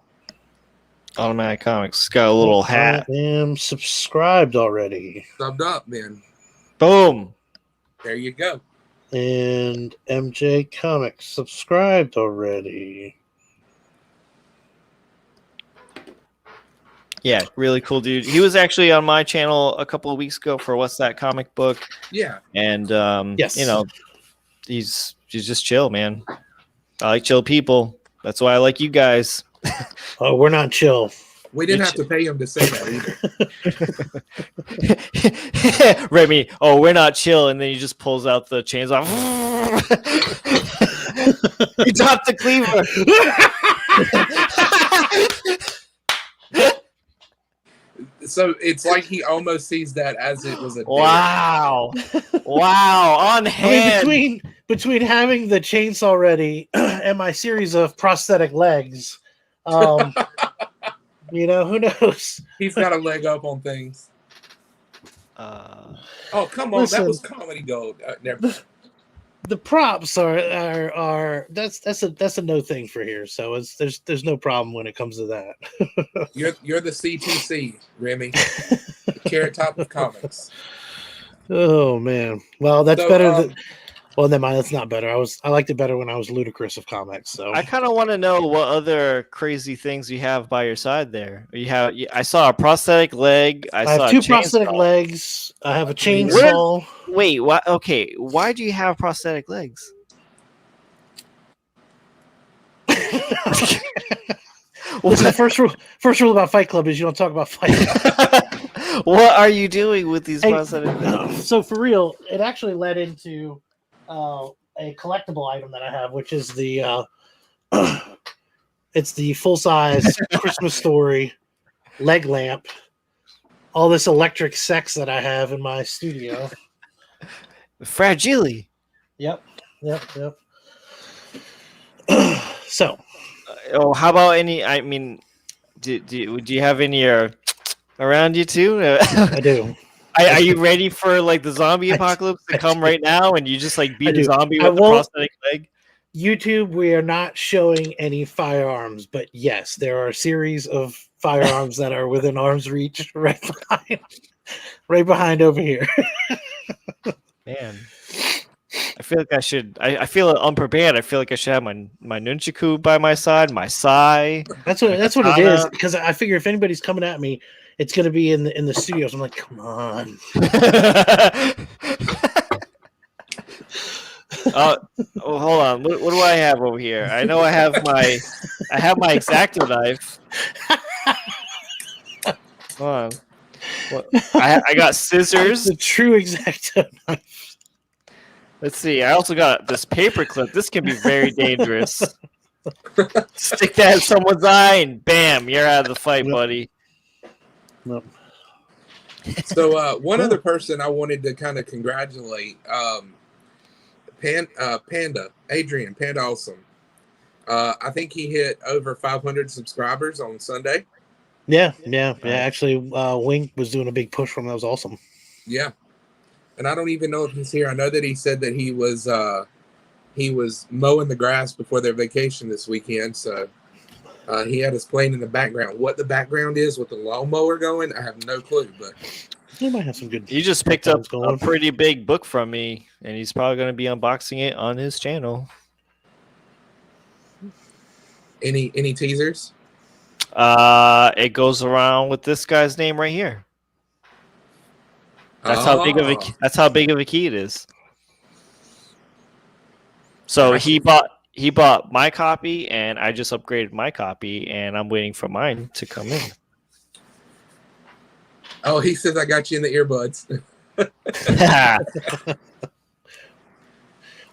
Automatic Comics. It's got a little hat. I am subscribed already. Subbed up, then. Boom. There you go. And MJ Comics subscribed already. Yeah, really cool dude. He was actually on my channel a couple of weeks ago for What's That Comic Book. Yeah. And yes. You know, he's just chill, man. I like chill people. That's why I like you guys. Oh, we're not chill. We didn't have to pay him to say that either. Remy, oh, we're not chill, and then he just pulls out the chains off. He dropped the cleaver. So it's like he almost sees that as it was a wow. On hand. I mean, between having the chainsaw ready and my series of prosthetic legs, you know, who knows? He's got a leg up on things. Oh, come on, listen, that was comedy gold. Never. The props are that's a no thing for here. So there's no problem when it comes to that. You're the CTC, Remy, the Carrot Top of comics. Oh man, well that's better than. Well, never mind. That's not better. I liked it better when I was Ludicrous of comics. So I kind of want to know what other crazy things you have by your side there. I saw a prosthetic leg. I have 2 prosthetic legs. I have a chainsaw. Wait, what? Okay, why do you have prosthetic legs? What's the first rule about Fight Club is you don't talk about Fight Club. What are you doing with these prosthetic legs? So for real, it actually led into a collectible item that I have, which is the it's the full-size Christmas Story leg lamp. All this electric sex that I have in my studio. Fragile. Yep. So, how about any? I mean, do you have any around you too? I do. Are you ready for like the zombie apocalypse to come right now, and you just like beat a zombie with a prosthetic leg? YouTube, we are not showing any firearms, but yes, there are a series of firearms that are within arm's reach, right behind over here. Man, I feel like I should. I feel unprepared. I feel like I should have my nunchaku by my side, my sai. That's what it is. Because I figure if anybody's coming at me, it's going to be in the studios. I'm like, come on. Hold on. What do I have over here? I know I have my X-Acto knife. Hold on. I got scissors. The true X-Acto knife. Let's see. I also got this paper clip. This can be very dangerous. Stick that in someone's eye and bam, you're out of the fight, buddy. Nope. So one other person I wanted to kind of congratulate, Panda, Adrian, Panda Awesome. I think he hit over 500 subscribers on Sunday. Yeah. Actually, Wink was doing a big push for him. That was awesome. Yeah. And I don't even know if he's here. I know that he said that he was mowing the grass before their vacation this weekend. So he had us playing in the background. What the background is with the lawnmower going, I have no clue. But he might have some good. He just picked up a pretty big book from me, and he's probably going to be unboxing it on his channel. Any teasers? It goes around with this guy's name right here. That's how big of a key it is. So he bought my copy, and I just upgraded my copy, and I'm waiting for mine to come in. Oh, he says I got you in the earbuds.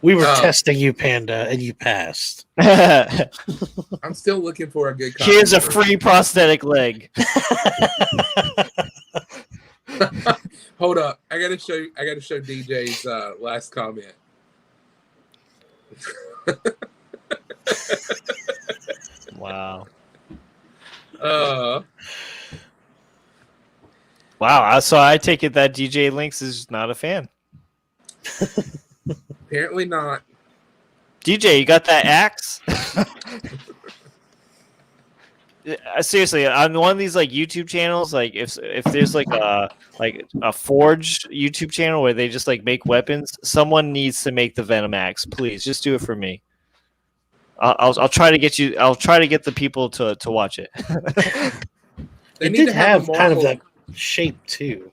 We were testing you, Panda, and you passed. I'm still looking for a good copy. Here's a free prosthetic leg. Hold up. I gotta show DJ's last comment. Wow. Wow. So I take it that DJ Lynx is not a fan. Apparently not. DJ, you got that axe? Seriously, on one of these like YouTube channels, like if there's like a forged YouTube channel where they just like make weapons, someone needs to make the Venom axe. Please, just do it for me. I'll try to get you. I'll try to get the people to watch it. It did have kind of that shape too.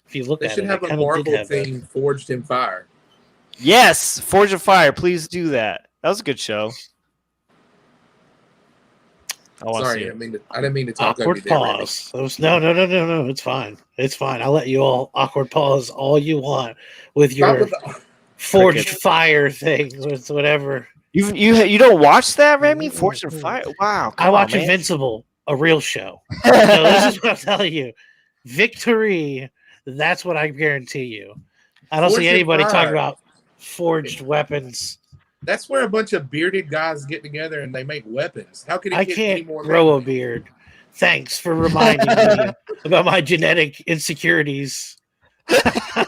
If you look at it, they should have a marble thing forged in fire. Yes, Forge of Fire. Please do that. That was a good show. Sorry, I didn't mean to talk awkward over pause. No. It's fine. It's fine. I'll let you all awkward pause all you want with your Forged Fire thing, with whatever. You don't watch that, Remy? Forged of Fire. Wow. I watch Invincible, a real show. So this is what I'm telling you. Victory. That's what I guarantee you. I don't see anybody talking about forged weapons. That's where a bunch of bearded guys get together and they make weapons. How can I can't grow a beard? Thanks for reminding me about my genetic insecurities.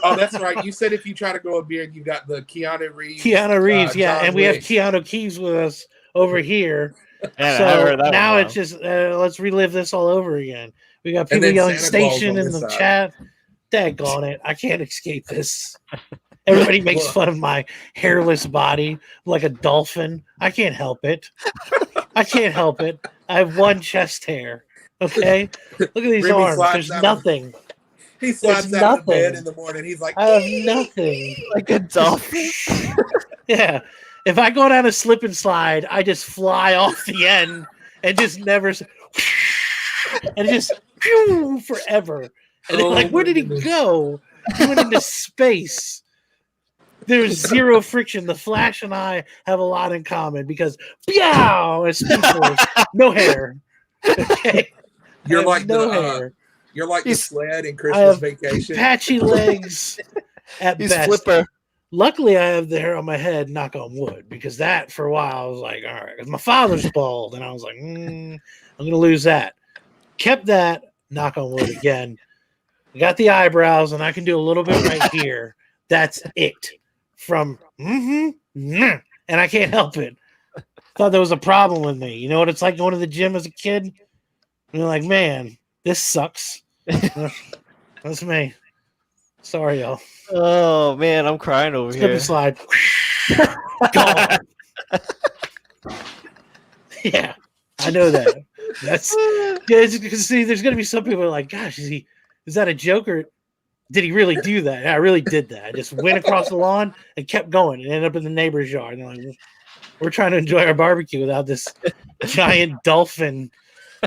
Oh, that's right. You said if you try to grow a beard, you got the Keanu Reeves. Yeah, and we have Keanu Keeves with us over here. Yeah, so now it's just let's relive this all over again. We got people yelling "station" in the chat. Daggone it! I can't escape this. Everybody makes fun of my hairless body like a dolphin. I can't help it. I have one chest hair. Okay, look at these arms. There's nothing. He slides out of bed in the morning. He's like, I have nothing. Like a dolphin. Yeah. If I go down a slip and slide, I just fly off the end and just never, and just forever. And they're like, where did he go? He went into space. There's zero friction. The Flash and I have a lot in common because, and Speed Force, no hair. Okay. You're like hair. You're like the sled in Christmas Vacation. Patchy legs at best. Flipper. Luckily, I have the hair on my head, knock on wood, because that for a while I was like, all right, because my father's bald, and I was like, I'm going to lose that. Kept that, knock on wood again. Got the eyebrows, and I can do a little bit right here. That's it. From and I can't help it. Thought there was a problem with me. You know what it's like going to the gym as a kid? And you're like, man, this sucks. That's me. Sorry, y'all. Oh man, I'm crying over here. Slip and slide. Gone. Yeah, I know that. That's because see, there's gonna be some people who are like, gosh, is that a joke or did he really do that? I really did that. I just went across the lawn and kept going and ended up in the neighbor's yard. And they're like, we're trying to enjoy our barbecue without this giant dolphin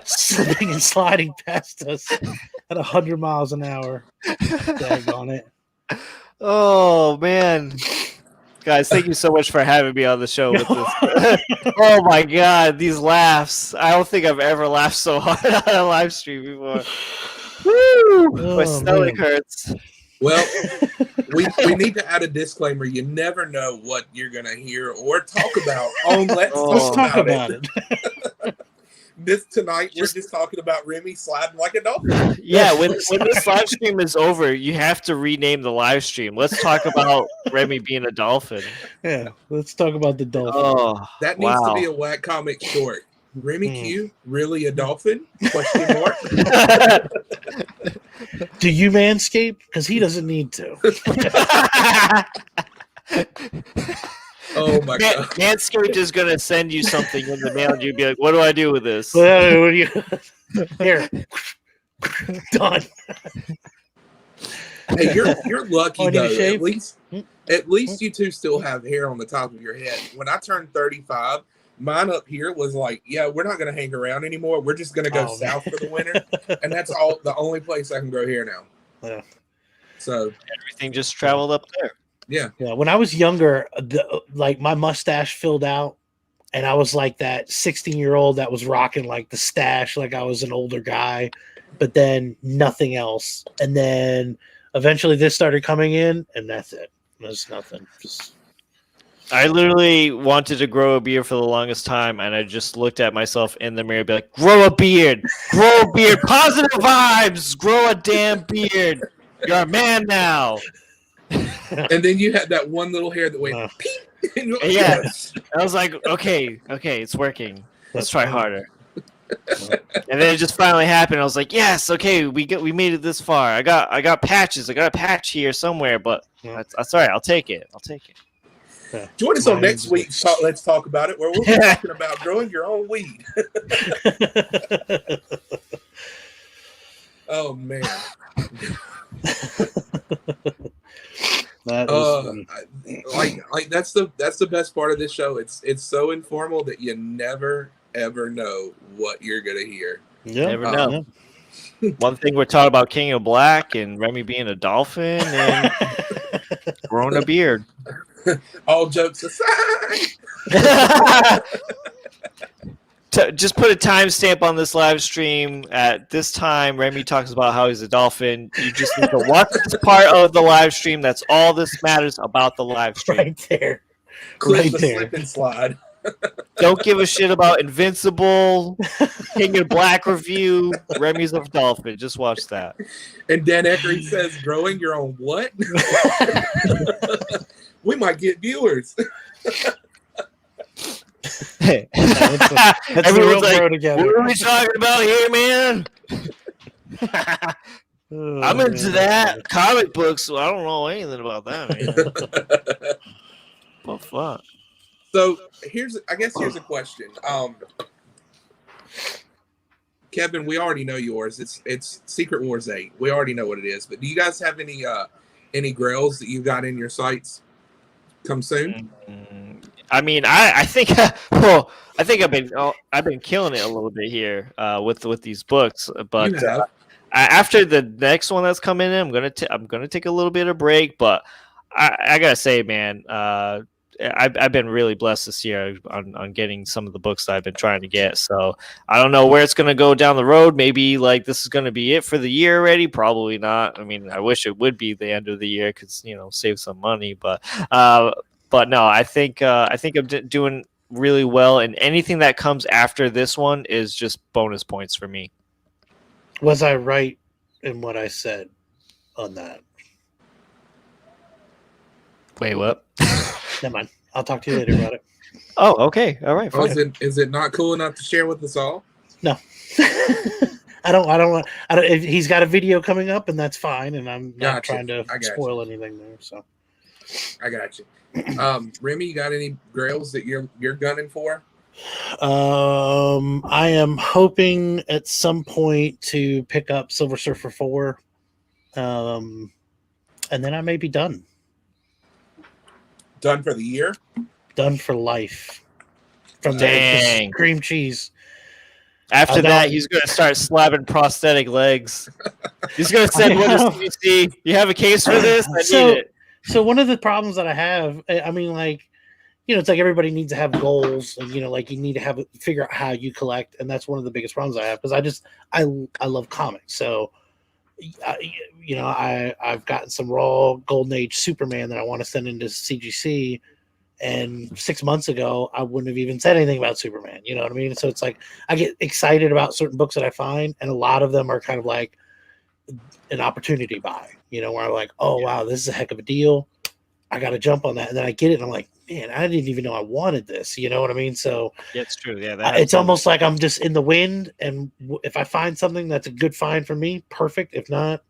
slipping and sliding past us at 100 miles an hour. Dag on it. Oh man. Guys, thank you so much for having me on the show with this. Oh my god, these laughs. I don't think I've ever laughed so hard on a live stream before. Woo! My stomach hurts. Well, we need to add a disclaimer. You never know what you're going to hear or talk about on Let's Talk About It. Tonight, we're just talking about Remy sliding like a dolphin. Yeah, when this live stream is over, you have to rename the live stream. Let's talk about Remy being a dolphin. Yeah, let's talk about the dolphin. Oh, that needs to be a whack comic short. Remy Q, really a dolphin? Question mark. Do you manscape? Because he doesn't need to. Oh my god! Manscaped is gonna send you something in the mail, and you'd be like, "What do I do with this?" Here, done. Hey, you're lucky though. At least you two still have hair on the top of your head. When I turned 35, mine up here was like, yeah, we're not gonna hang around anymore. We're just gonna go south for the winter, and that's the only place I can grow hair now. Yeah. So everything just traveled up there. Yeah. When I was younger, like my mustache filled out, and I was like that 16-year-old that was rocking like the stash, like I was an older guy, but then nothing else. And then eventually this started coming in, and that's it. There's nothing. I literally wanted to grow a beard for the longest time, and I just looked at myself in the mirror and be like, grow a beard, positive vibes, grow a damn beard. You're a man now. And then you had that one little hair that went peep. Yeah. I was like, okay, it's working. Let's try harder. And then it just finally happened. I was like, yes, okay, we made it this far. I got patches. I got a patch here somewhere, but that's all right. I'll take it. Yeah. Join us on next week's Let's Talk About It, where we'll be talking about growing your own weed. Oh man. That is like that's the best part of this show. It's so informal that you never ever know what you're gonna hear. Yeah, never know. One thing we're talking about King of Black and Remy being a dolphin and growing a beard. All jokes aside. Just put a timestamp on this live stream. At this time, Remy talks about how he's a dolphin. You just need to watch this part of the live stream. That's all this matters about the live stream. Right there. Click the slip and slide. Don't give a shit about Invincible, King of Black review, Remy's a dolphin. Just watch that. And Dan Eckery says, growing your own what? We might get viewers. Hey, that's everyone's like, together. What are we talking about here, man? I'm into that comic books, so I don't know anything about that, man. Well, fuck. So here's a question. Kevin, we already know yours. It's Secret Wars 8. We already know what it is. But do you guys have any grails that you got in your sights come soon? I mean, I think I've been killing it a little bit here with these books, but after the next one that's coming in, I'm gonna take a little bit of break. But I gotta say, man, I've been really blessed this year on getting some of the books that I've been trying to get. So I don't know where it's gonna go down the road. Maybe like this is gonna be it for the year already. Probably not. I mean, I wish it would be the end of the year because save some money, but. But no, I think I'm doing really well, and anything that comes after this one is just bonus points for me. Was I right in what I said on that? Wait, what? Never mind. I'll talk to you later about it. Oh, okay. All right. Oh, is it not cool enough to share with us all? No. I don't want. He's got a video coming up, and that's fine. And I'm not trying to spoil anything there. So I got you. Remy, you got any grails that you're gunning for? I am hoping at some point to pick up Silver Surfer 4, and then I may be done. Done for the year? Done for life. From Dang. the cream cheese. After that, he's going to start slapping prosthetic legs. He's going to send one to CBC. You have a case for this? I need it. So one of the problems that I have, I mean, like, it's like everybody needs to have goals, and like you need to figure out how you collect, and that's one of the biggest problems I have because I love comics. So, I've gotten some raw Golden Age Superman that I want to send into CGC, and 6 months ago I wouldn't have even said anything about Superman. You know what I mean? So it's like I get excited about certain books that I find, and a lot of them are kind of like an opportunity buy. Where I'm like, oh wow, this is a heck of a deal. I got to jump on that, and then I get it, and I'm like, man, I didn't even know I wanted this. You know what I mean? So Yeah, it's true. Yeah, it's almost like I'm just in the wind, and if I find something that's a good find for me, perfect. If not,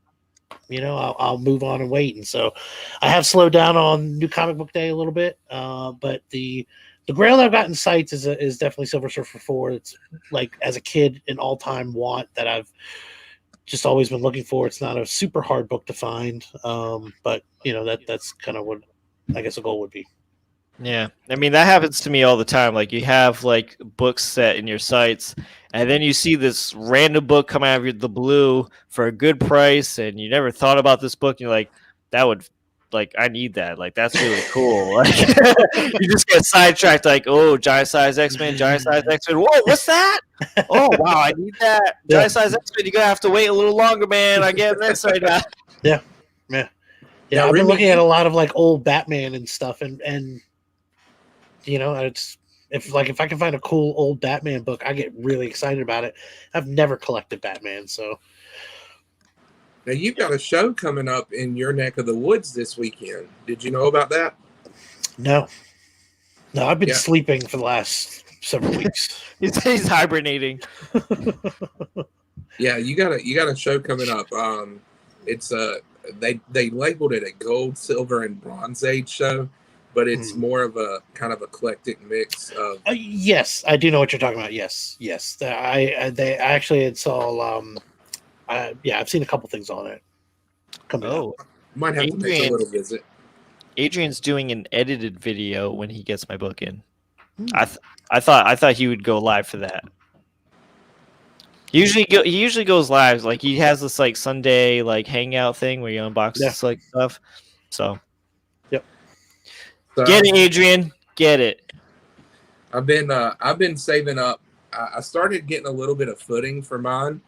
I'll move on and wait. And so I have slowed down on New Comic Book Day a little bit, but the grail that I've got in sights is definitely Silver Surfer 4. It's like, as a kid, an all-time want that I've just always been looking for. It's not a super hard book to find, but that's kind of what I guess a goal would be. Yeah, I mean that happens to me all the time. Like, you have like books set in your sites, and then you see this random book come out of the blue for a good price, and you never thought about this book. And you're like, that would, like, I need that. Like, that's really cool. Like, you just get sidetracked. Like, oh, giant size X-Men, giant size X-Men. Whoa, what's that? Oh wow, I need that. Giant size X-Men. You're gonna have to wait a little longer, man. I get this right now. Yeah. Now, I've been looking at a lot of like old Batman and stuff, and it's if I can find a cool old Batman book, I get really excited about it. I've never collected Batman, so. Now, you've got a show coming up in your neck of the woods this weekend. Did you know about that? No, I've been sleeping for the last several weeks. He's hibernating. Yeah, you got a show coming up. It's they labeled it a gold, silver, and bronze age show, but it's more of a kind of eclectic mix of. Yes, I do know what you're talking about. Yes. They actually had saw. I've seen a couple things on it. Might have to make a little visit. Adrian's doing an edited video when he gets my book in. I thought he would go live for that. He usually goes live. Like, he has this like Sunday like hangout thing where he unboxes like stuff. So, yep. So, get it, Adrian. Get it. I've been saving up. I started getting a little bit of footing for mine,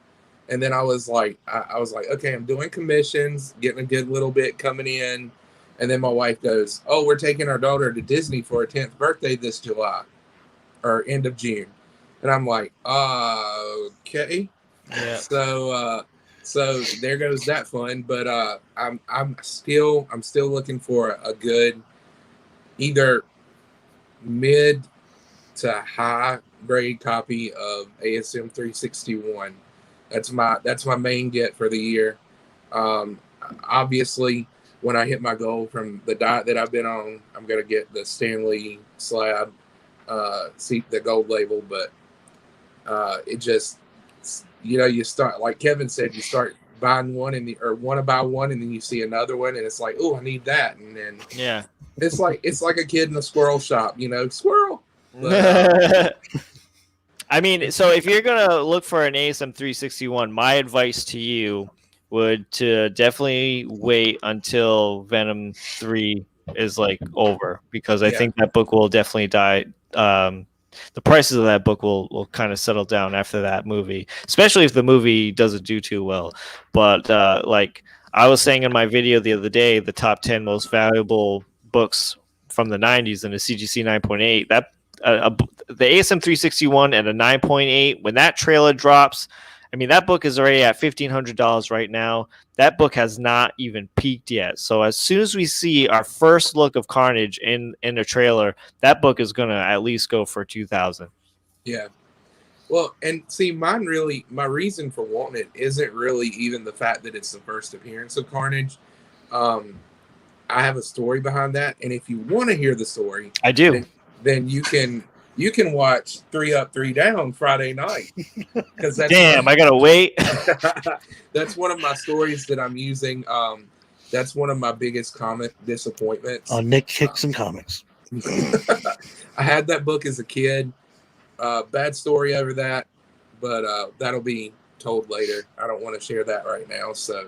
and then I was like, okay, I'm doing commissions, getting a good little bit coming in, and then my wife goes, "Oh, we're taking our daughter to Disney for her 10th birthday this July, or end of June." And I'm like, okay. Yeah. So there goes that fun. But I'm still looking for a good, either mid to high grade copy of ASM 361. That's my main get for the year. Obviously, when I hit my goal from the diet that I've been on, I'm gonna get the Stanley slab, the gold label, but. It just, you start, like Kevin said, you start buying one or want to buy one, and then you see another one, and it's like, oh, I need that, and then it's like a kid in a squirrel shop, squirrel. But, I mean, so if you're gonna look for an ASM 361, my advice to you would to definitely wait until Venom 3 is like over, because I think that book will definitely die. The prices of that book will kind of settle down after that movie, especially if the movie doesn't do too well. But like I was saying in my video the other day, the top 10 most valuable books from the 90s in a CGC 9.8, that the ASM 361 and a 9.8, when that trailer drops, I mean, that book is already at $1,500 right now. That book has not even peaked yet. So as soon as we see our first look of Carnage in a trailer, that book is going to at least go for $2,000. Yeah. Well, and see, my reason for wanting it isn't really even the fact that it's the first appearance of Carnage. I have a story behind that. And if you want to hear the story, I do. Then you can watch 3 Up, 3 Down Friday night. Because I gotta wait. That's one of my stories that I'm using. That's one of my biggest comic disappointments. On Nick Kicks and Comics. I had that book as a kid. Bad story over that, but that'll be told later. I don't want to share that right now. So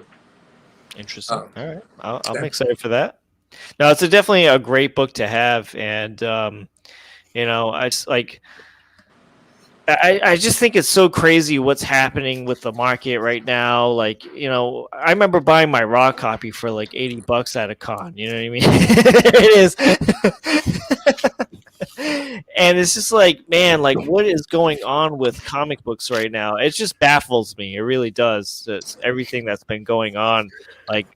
interesting. All right, I'm excited for that. No, it's definitely a great book to have, and I just like. I just think it's so crazy what's happening with the market right now. Like, I remember buying my raw copy for like $80 at a con. You know what I mean? It is. And it's just like, man, like what is going on with comic books right now? It just baffles me. It really does. It's everything that's been going on. Like,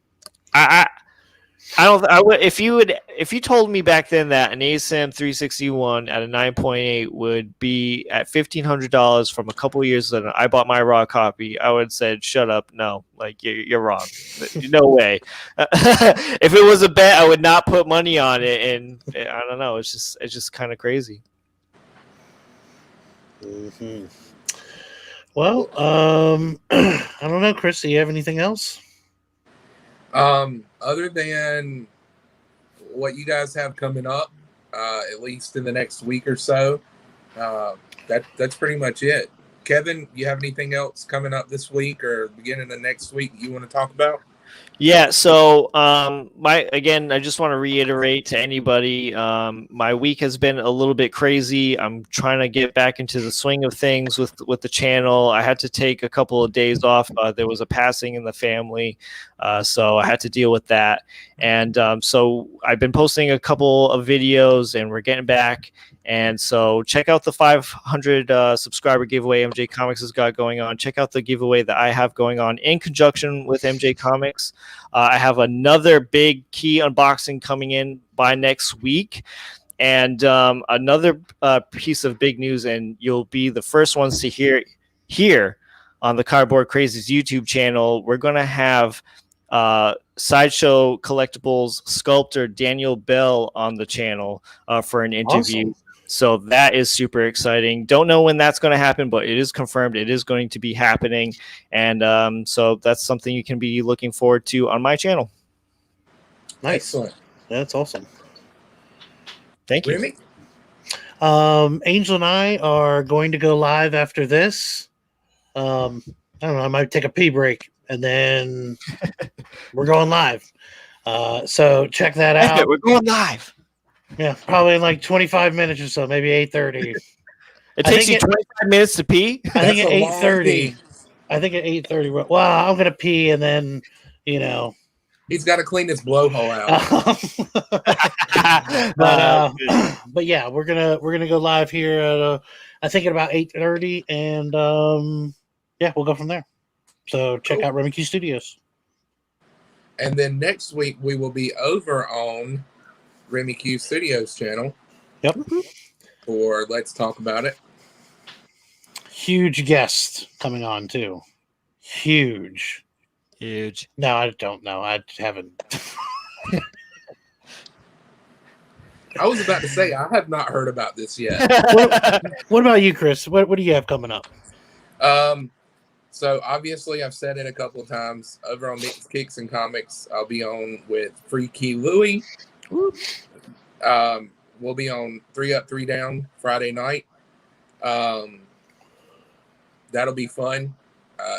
I don't. I would if you told me back then that an ASM 361 at a 9.8 would be at $1,500 from a couple of years that I bought my raw copy, I would have said, "Shut up, no, like you're wrong, no way." If it was a bet, I would not put money on it, and I don't know. It's just kind of crazy. Mm-hmm. Well, I don't know, Chris. Do you have anything else? Other than what you guys have coming up, at least in the next week or so, that's pretty much it. Kevin, you have anything else coming up this week or beginning of next week you want to talk about? Yeah, so I just want to reiterate to anybody, my week has been a little bit crazy. I'm trying to get back into the swing of things with the channel. I had to take a couple of days off. There was a passing in the family, so I had to deal with that. And so I've been posting a couple of videos, and we're getting back. And so check out the 500 subscriber giveaway MJ Comics has got going on. Check out the giveaway that I have going on in conjunction with MJ Comics. I have another big key unboxing coming in by next week. And another piece of big news, and you'll be the first ones to hear here on the Cardboard Crazies YouTube channel. We're going to have Sideshow Collectibles sculptor Daniel Bell on the channel for an interview. Awesome. So that is super exciting. Don't know when that's going to happen, but it is confirmed. It is going to be happening. And so that's something you can be looking forward to on my channel. Nice. Excellent. That's awesome. Thank you. Remy? Angel and I are going to go live after this. I don't know. I might take a pee break, and then we're going live. So check that out. We're going live. Yeah, probably in like 25 minutes or so, maybe 8:30. It takes you 25 minutes to pee? I think at 8:30. I think at 8:30. Well, I'm gonna pee, and then he's got to clean his blowhole out. But yeah, we're gonna go live here at I think at about 8:30, and yeah, we'll go from there. So check out Remy Q Studios. And then next week we will be over on Remy Q Studios channel. Yep. For Let's Talk About It. Huge guest coming on too. Huge. No, I don't know. I haven't. I was about to say I have not heard about this yet. What about you, Chris? What do you have coming up? So obviously I've said it a couple of times over on Nick's Kicks and Comics. I'll be on with Freaky Louie. We'll be on 3 Up, 3 Down Friday night. That'll be fun.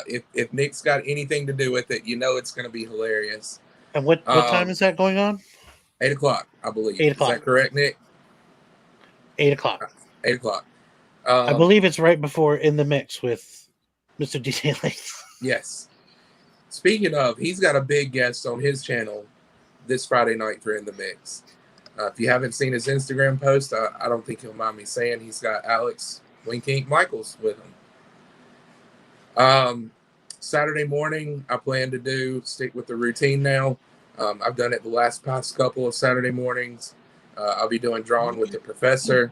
If Nick's got anything to do with it, it's going to be hilarious. And what time is that going on? 8 o'clock, I believe. 8 o'clock. Is that correct, Nick? 8 o'clock. 8 o'clock. I believe it's right before In the Mix with Mr. Detailing. Yes. Speaking of, he's got a big guest on his channel this Friday night for In the Mix. If you haven't seen his Instagram post, I don't think he'll mind me saying he's got Alex Wink Ink Michaels with him. Saturday morning, I plan to stick with the routine now. I've done it the past couple of Saturday mornings. I'll be doing drawing with the professor,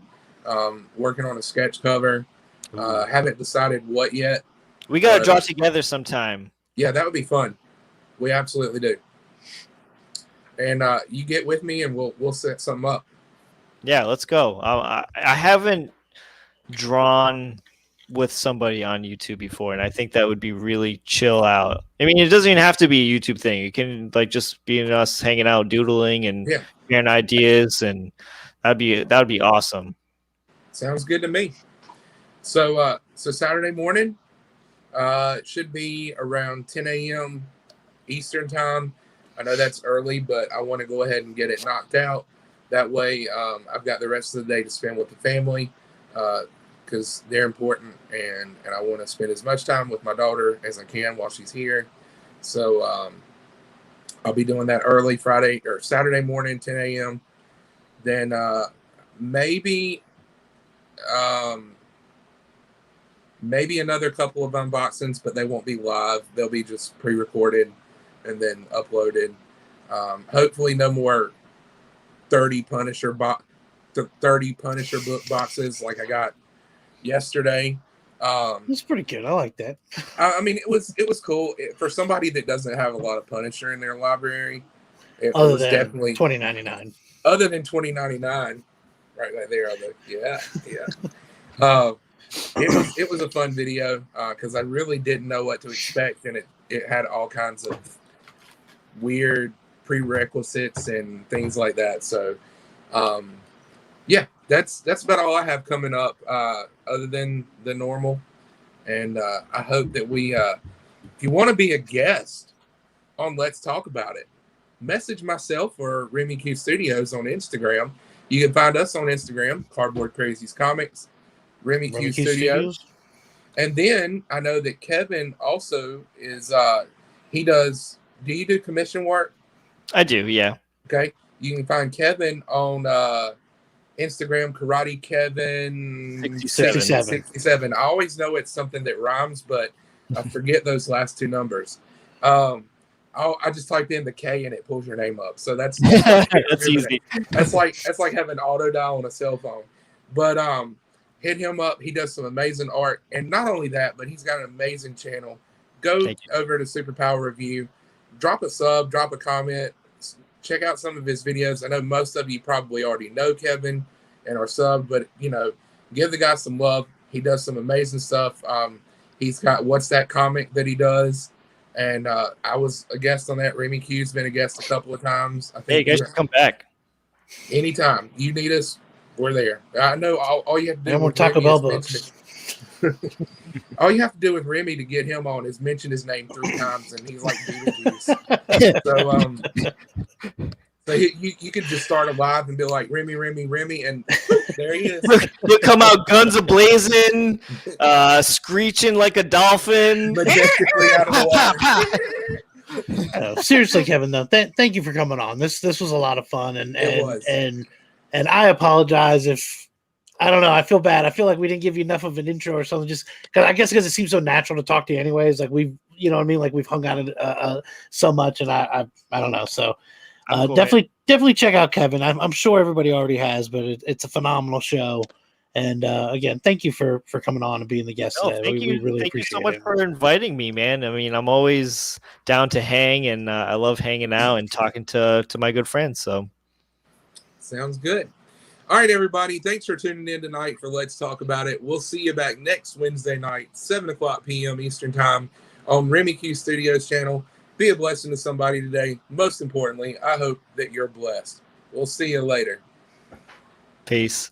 working on a sketch cover. Haven't decided what yet. We got to draw together sometime. Yeah, that would be fun. We absolutely do. And you get with me, and we'll set something up. Yeah, let's go. I haven't drawn with somebody on YouTube before, and I think that would be really chill out. I mean, it doesn't even have to be a YouTube thing. It can just be us hanging out, doodling, and sharing ideas, and that'd be awesome. Sounds good to me. So Saturday morning, it should be around 10 a.m. Eastern time. I know that's early, but I want to go ahead and get it knocked out. That way, I've got the rest of the day to spend with the family because they're important, and I want to spend as much time with my daughter as I can while she's here. So I'll be doing that early Friday or Saturday morning, 10 a.m. Then maybe another couple of unboxings, but they won't be live. They'll be just pre-recorded and then uploaded. Hopefully no more 30 Punisher book boxes like I got yesterday. It's pretty good. I like that. I mean, it was cool for somebody that doesn't have a lot of Punisher in their library. It Other was than definitely $20.99. Other than $20.99, right there. I was like, yeah. It was a fun video because I really didn't know what to expect, and it had all kinds of weird prerequisites and things like that. So, yeah, that's about all I have coming up other than the normal. And I hope that if you want to be a guest on Let's Talk About It, message myself or Remy Q Studios on Instagram. You can find us on Instagram, Cardboard Crazies Comics, Remy Q Studios. And then I know that Kevin also is, he does, do you do commission work? I do, yeah. Okay. You can find Kevin on Instagram, Karate Kevin 67. I always know it's something that rhymes, but I forget those last two numbers. I just typed in the K and it pulls your name up. So that's easy. That's like having auto dial on a cell phone. But hit him up. He does some amazing art. And not only that, but he's got an amazing channel. Go over to Superpower Review, drop a sub, drop a comment, check out some of his videos. I know most of you probably already know Kevin and are subbed, but give the guy some love. He does some amazing stuff. He's got What's That Comic that he does. And I was a guest on that. Remy Q's been a guest a couple of times. I think you guys should come back. Anytime you need us, we're there. I know all you have to do. No more Taco Bell books. All you have to do with Remy to get him on is mention his name 3 times, and he's like So you could just start a live and be like Remy, and there he is. He'll come out guns a-blazing, screeching like a dolphin, majestically out of the water. Seriously, Kevin, though, thank you for coming on. This was a lot of fun, and I apologize if I don't know. I feel bad. I feel like we didn't give you enough of an intro or something. Just because it seems so natural to talk to you, anyways. Like we've, you know what I mean. Like we've hung out so much, and I don't know. So. Cool, definitely check out Kevin. I'm sure everybody already has, but it's a phenomenal show. And again, thank you for coming on and being the guest today. We really thank you appreciate so much for inviting me, man. I mean, I'm always down to hang, and I love hanging out and talking to my good friends. So, sounds good. All right, everybody. Thanks for tuning in tonight for Let's Talk About It. We'll see you back next Wednesday night, 7:00 p.m. Eastern Time on Remy Q Studios channel. Be a blessing to somebody today. Most importantly, I hope that you're blessed. We'll see you later. Peace.